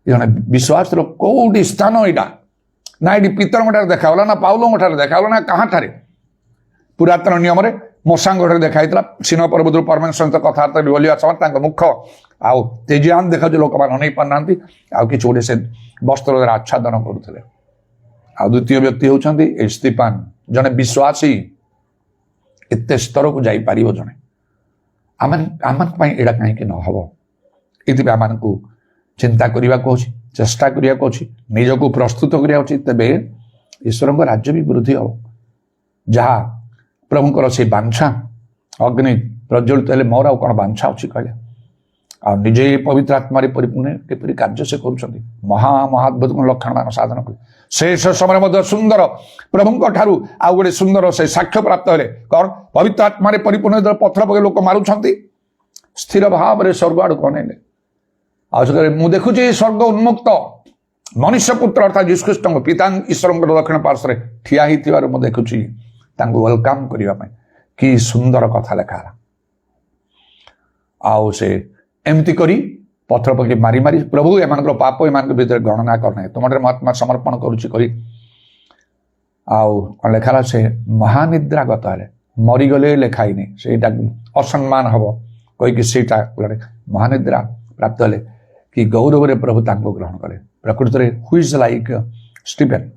ଜଣେ ବିଶ୍ୱାସର କୋଉଠି ସ୍ଥାନ ଏଇଟା? ନା ଏଠି ପିତରଙ୍କ ଠାରେ ଦେଖାଗଲା, ନା ପାଉଲଙ୍କ ଠାରେ ଦେଖାଗଲା, ନା କାହାଠାରେ? ପୁରାତନ ନିୟମରେ ମୋଶାଙ୍କ ଠାରେ ଦେଖା ହେଇଥିଲା। ସିନା ପର୍ବତରୁ ପରମେଶ୍ୱର ସହିତ କଥାବାର୍ତ୍ତା ବୋଲିବା ସମୟରେ ତାଙ୍କ ମୁଖ ଆଉ ତେଜିଆନ ଦେଖାଯାଉଛି, ଲୋକମାନେ ଅନେଇ ପାରୁନାହାନ୍ତି। ଆଉ କିଛି ଗୋଟେ ସେ ବସ୍ତ୍ର ଦ୍ୱାରା ଆଚ୍ଛାଦନ କରୁଥିଲେ। ଆଉ ଦ୍ୱିତୀୟ ବ୍ୟକ୍ତି ହେଉଛନ୍ତି ଏ ସ୍ତିଫାନ, ଜଣେ ବିଶ୍ୱାସୀ। ଏତେ ସ୍ତରକୁ ଯାଇପାରିବ ଜଣେ? ଆମ ପାଇଁ ଏଇଟା କାହିଁକି ନ ହବ? ଏଥିପାଇଁ ଆମମାନଙ୍କୁ ଚିନ୍ତା କରିବାକୁ ଅଛି, ଚେଷ୍ଟା କରିବାକୁ ଅଛି, ନିଜକୁ ପ୍ରସ୍ତୁତ କରିବାକୁ ଅଛି। ତେବେ ଈଶ୍ୱରଙ୍କ ରାଜ୍ୟ ବି ବୃଦ୍ଧି ହବ। ଯାହା ପ୍ରଭୁଙ୍କର ସେ ବାଞ୍ଛା ଅଗ୍ନି ପ୍ରଜ୍ୱଳିତ ହେଲେ ମୋର ଆଉ କ'ଣ ବାଞ୍ଛା ଅଛି କହିଲେ? ଆଉ ନିଜେ ପବିତ୍ର ଆତ୍ମାରେ ପରିପୂର୍ଣ୍ଣ କିପରି କାର୍ଯ୍ୟ ସେ କରୁଛନ୍ତି, ମହାଦ୍ଭୁତ ଲକ୍ଷଣ ମାନ ସାଧନ କଲେ। ଶେଷ ସମୟରେ ମଧ୍ୟ ସୁନ୍ଦର ପ୍ରଭୁଙ୍କ ଠାରୁ ଆଉ ଗୋଟେ ସୁନ୍ଦର ସେ ସାକ୍ଷ୍ୟ ପ୍ରାପ୍ତ ହେଲେ। କ'ଣ? ପବିତ୍ର ଆତ୍ମାରେ ପରିପୂର୍ଣ୍ଣ ପଥର ପକେଇ ଲୋକ ମାରୁଛନ୍ତି, ସ୍ଥିର ଭାବରେ ସ୍ୱର୍ଗ ଆଡ଼କୁ ଅନେଇଲେ। ଆଉ ସେଠାରେ ମୁଁ ଦେଖୁଛି ସ୍ୱର୍ଗ ଉନ୍ମୁକ୍ତ, ମନୁଷ୍ୟ ପୁତ୍ର ଅର୍ଥାତ୍ ଯୀଶୁଖ୍ରୀଷ୍ଟଙ୍କ ପିତା ଈଶ୍ୱରଙ୍କର ଦକ୍ଷିଣ ପାର୍ଶ୍ୱରେ ଠିଆ ହେଇଥିବାରୁ ମୁଁ ଦେଖୁଛି ତାଙ୍କୁ ୱେଲକମ୍ କରିବା ପାଇଁ। କି ସୁନ୍ଦର କଥା ଲେଖା ହେଲା। ଆଉ ସେ ଏମିତି କରି ପଥର ପକେଇ ମାରି ମାରି ପ୍ରଭୁ ଏମାନଙ୍କର ପାପ ଏମାନଙ୍କ ଭିତରେ ଗଣନା କରୁନାହିଁ, ତୁମଠାରେ ମୁଁ ଆତ୍ମା ସମର୍ପଣ କରୁଛି କହି ଆଉ କ'ଣ ଲେଖା ହେଲା? ସେ ମହାନିଦ୍ରାଗତ ହେଲେ, ମରିଗଲେ ଲେଖା ହେଇନି, ସେଇଟା ଅସମ୍ମାନ ହବ କହିକି ସେଇଟା ମହାନିଦ୍ରା ପ୍ରାପ୍ତ ହେଲେ। କି ଗୌରବରେ ପ୍ରଭୁ ତାଙ୍କୁ ଗ୍ରହଣ କଲେ। ପ୍ରକୃତରେ ହୁଇଜ୍ ଲାଇକ୍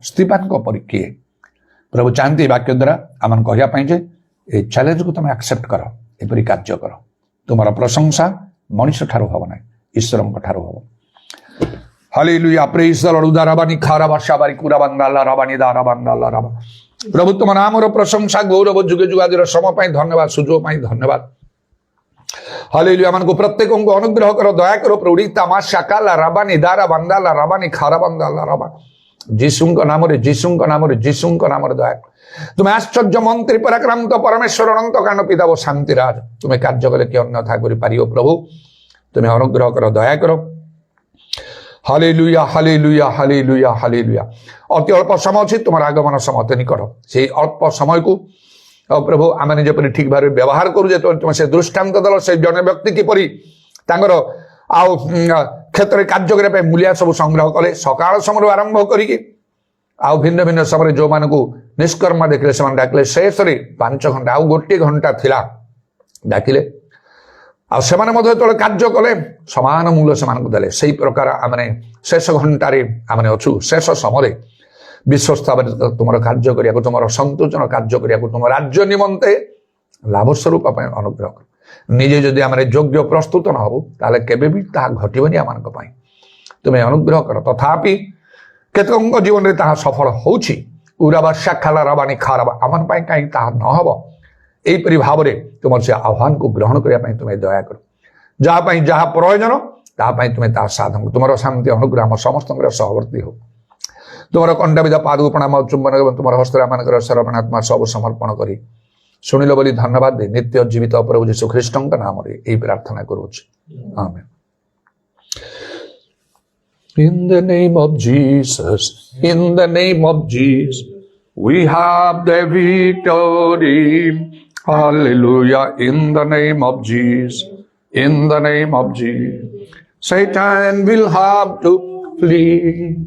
ସ୍ତିଫାନଙ୍କ ପରି କିଏ? ପ୍ରଭୁ ଚାହାନ୍ତି ଏ ବାକ୍ୟ ଦ୍ୱାରା ଆମମାନଙ୍କୁ କହିବା ପାଇଁ ଯେ ଏ ଚ୍ୟାଲେଞ୍ଜକୁ ତୁମେ ଆକ୍ସେପ୍ଟ କର, ଏପରି କାର୍ଯ୍ୟ କର। ତୁମର ପ୍ରଶଂସା ମଣିଷ ଠାରୁ ହବ ନାହିଁ, ଈଶ୍ୱରଙ୍କ ଠାରୁ ହବ। ହାଲେଲୁୟା, ପ୍ରେଜ୍ ଦ ଲର୍ଡ। ଉଦାରବାଣୀ ଖାରାବା ଶାବାରୀ କୁରାବାନ୍ଦା ଲାରାବାଣୀ ଦାରାବାନ୍ଦା ଲାରାବା। ପ୍ରଭୁ ତୁମ ନାମର ପ୍ରଶଂସା ଗୌରବ ଯୁଗେ ଯୁଗାଦିର ସମ ପାଇଁ ଧନ୍ୟବାଦ, ସୁଯୋଗ ପାଇଁ ଧନ୍ୟବାଦ। ହାଲେଲୁୟା, ମାନଙ୍କୁ ପ୍ରତ୍ୟେକଙ୍କୁ ଅନୁଗ୍ରହ କର, ଦୟା କର ପ୍ରଭୁ। ତାମା ଶାକାଲା ରାବାନୀ ଦାରାବାନ୍ଦା ଲାରାବାନୀ ଖାରାବାନ୍ଦା ଲାରାବା। ଯୀଶୁଙ୍କ ନାମରେ, ଯୀଶୁଙ୍କ ନାମରେ, ଯୀଶୁଙ୍କ ନାମରେ ଦୟା କର। ତୁମେ ଆଶ୍ଚର୍ଯ୍ୟ ମନ୍ତ୍ରୀ ପରାକ୍ରାନ୍ତ ପରମେଶ୍ୱର ଅନନ୍ତ କାରଣ ପିତା ଓ ଶାନ୍ତିରାଜ। ତୁମେ କାର୍ଯ୍ୟ କଲେ କି ଅନ୍ୟଥା କରିପାରିବ ପ୍ରଭୁ? ତୁମେ ଅନୁଗ୍ରହ କର, ଦୟା କର। Hallelujah, hallelujah, hallelujah, hallelujah. ଅତି ଅଳ୍ପ ସମୟ ଅଛି, ତୁମର ଆଗମନ ସମୟ ଅତି ନିକଟ। ସେଇ ଅଳ୍ପ ସମୟକୁ ପ୍ରଭୁ ଆମେ ଯେପରି ଠିକ୍ ଭାବରେ ବ୍ୟବହାର କରୁ, ଯେତେବେଳେ ତୁମେ ସେ ଦୃଷ୍ଟାନ୍ତ ଦେଲ ସେ ଜଣେ ବ୍ୟକ୍ତି କିପରି ତାଙ୍କର ଆଉ କ୍ଷେତ୍ରରେ କାର୍ଯ୍ୟ କରିବା ପାଇଁ ମୂଲିଆ ସବୁ ସଂଗ୍ରହ କଲେ, ସକାଳ ସମୟରୁ ଆରମ୍ଭ କରିକି ଆଉ ଭିନ୍ନ ଭିନ୍ନ ସମୟରେ ଯେଉଁମାନଙ୍କୁ ନିଷ୍କର୍ମା ଦେଖିଲେ ସେମାନେ ଡାକିଲେ। ଶେଷରେ 5 ଘଣ୍ଟା ଆଉ 1 ଘଣ୍ଟା ଥିଲା, ଡାକିଲେ। ଆଉ ସେମାନେ ମଧ୍ୟ ଯେତେବେଳେ କାର୍ଯ୍ୟ କଲେ ସମାନ ମୂଲ୍ୟ ସେମାନଙ୍କୁ ଦେଲେ। ସେହି ପ୍ରକାର ଆମେ ଶେଷ ଘଣ୍ଟାରେ ଆମେ ଅଛୁ, ଶେଷ ସମୟରେ ବିଶ୍ୱସ୍ତ ଭାବରେ ତୁମର କାର୍ଯ୍ୟ କରିବାକୁ, ତୁମର ସନ୍ତୋଷଜନକ କାର୍ଯ୍ୟ କରିବାକୁ, ତୁମ ରାଜ୍ୟ ନିମନ୍ତେ ଲାଭ ସ୍ୱରୂପ ପାଇଁ ଅନୁଗ୍ରହ କର। ନିଜେ ଯଦି ଆମେ ଯୋଗ୍ୟ ପ୍ରସ୍ତୁତ ନ ହେବୁ ତାହେଲେ କେବେ ବି ତାହା ଘଟିବନି ଆମମାନଙ୍କ ପାଇଁ। ତୁମେ ଅନୁଗ୍ରହ କର। ତଥାପି କେତେକଙ୍କ ଜୀବନରେ ତାହା ସଫଳ ହେଉଛି। ଉରାବା ଶାଖାଲା ରବାନୀ ଖାରାବା, ଆମ ପାଇଁ କାହିଁକି ତାହା ନ ହେବ? ଏହିପରି ଭାବରେ ତୁମର ସେ ଆହ୍ୱାନକୁ ଗ୍ରହଣ କରିବା ପାଇଁ ତୁମେ ଦୟା କର। ଯାହା ପାଇଁ ଯାହା ପ୍ରୟୋଜନ ତାହା ପାଇଁ ତୁମେ ତାହା ସାଧନ। ତୁମର ଶାନ୍ତି ଅନୁଗ୍ରହ ଆମ ସମସ୍ତଙ୍କର ସହବର୍ତ୍ତୀ ହଉ। ତୁମର କଣ୍ଟାବିଧା ପାଦକୁ ପ୍ରଣାମ ଚୁମ୍ବନ ଏବଂ ତୁମର ହସ୍ତରେ ଆମମାନଙ୍କର ସରବଣାତ୍ମା ସବୁ ସମର୍ପଣ କରି ଶୁଣିଲ ବୋଲି ଧନ୍ୟବାଦ ଦେ ନିତ୍ୟ ଜୀବିତ ପ୍ରଭୁ ଯୀଶୁ ଖ୍ରୀଷ୍ଟଙ୍କ ନାମରେ ଏହି ପ୍ରାର୍ଥନା କରୁଅଛି, ଆମେନ୍। In the name of Jesus, in the name of Jesus, we have the victory. Hallelujah. In the name of Jesus, in the name of Jesus, Satan will have to flee.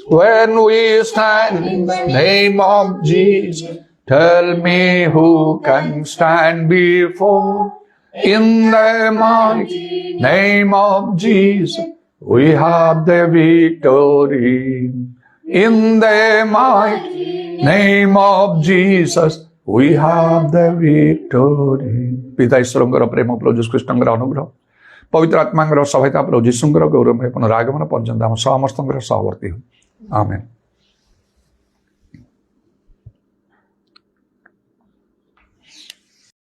When we stand in the name of Jesus, tell me who can stand before. In the mighty name of Jesus, we have the victory. In the mighty name of Jesus, we have the victory. ପିତା ଈଶ୍ୱରଙ୍କର ପ୍ରେମ, ପ୍ରଭୁ ଯୀଶୁ ଖ୍ରୀଷ୍ଟଙ୍କର ଅନୁଗ୍ରହ, ପବିତ୍ର ଆତ୍ମାଙ୍କର ସହାୟତା, ପ୍ରଭୁ ଯୀଶୁଙ୍କର ଗୌରବ ପୁନରାଗମନ ପର୍ଯ୍ୟନ୍ତ ଆମ ସମସ୍ତଙ୍କର ସହବର୍ତ୍ତୀ ହଉ, ଆମେନ୍।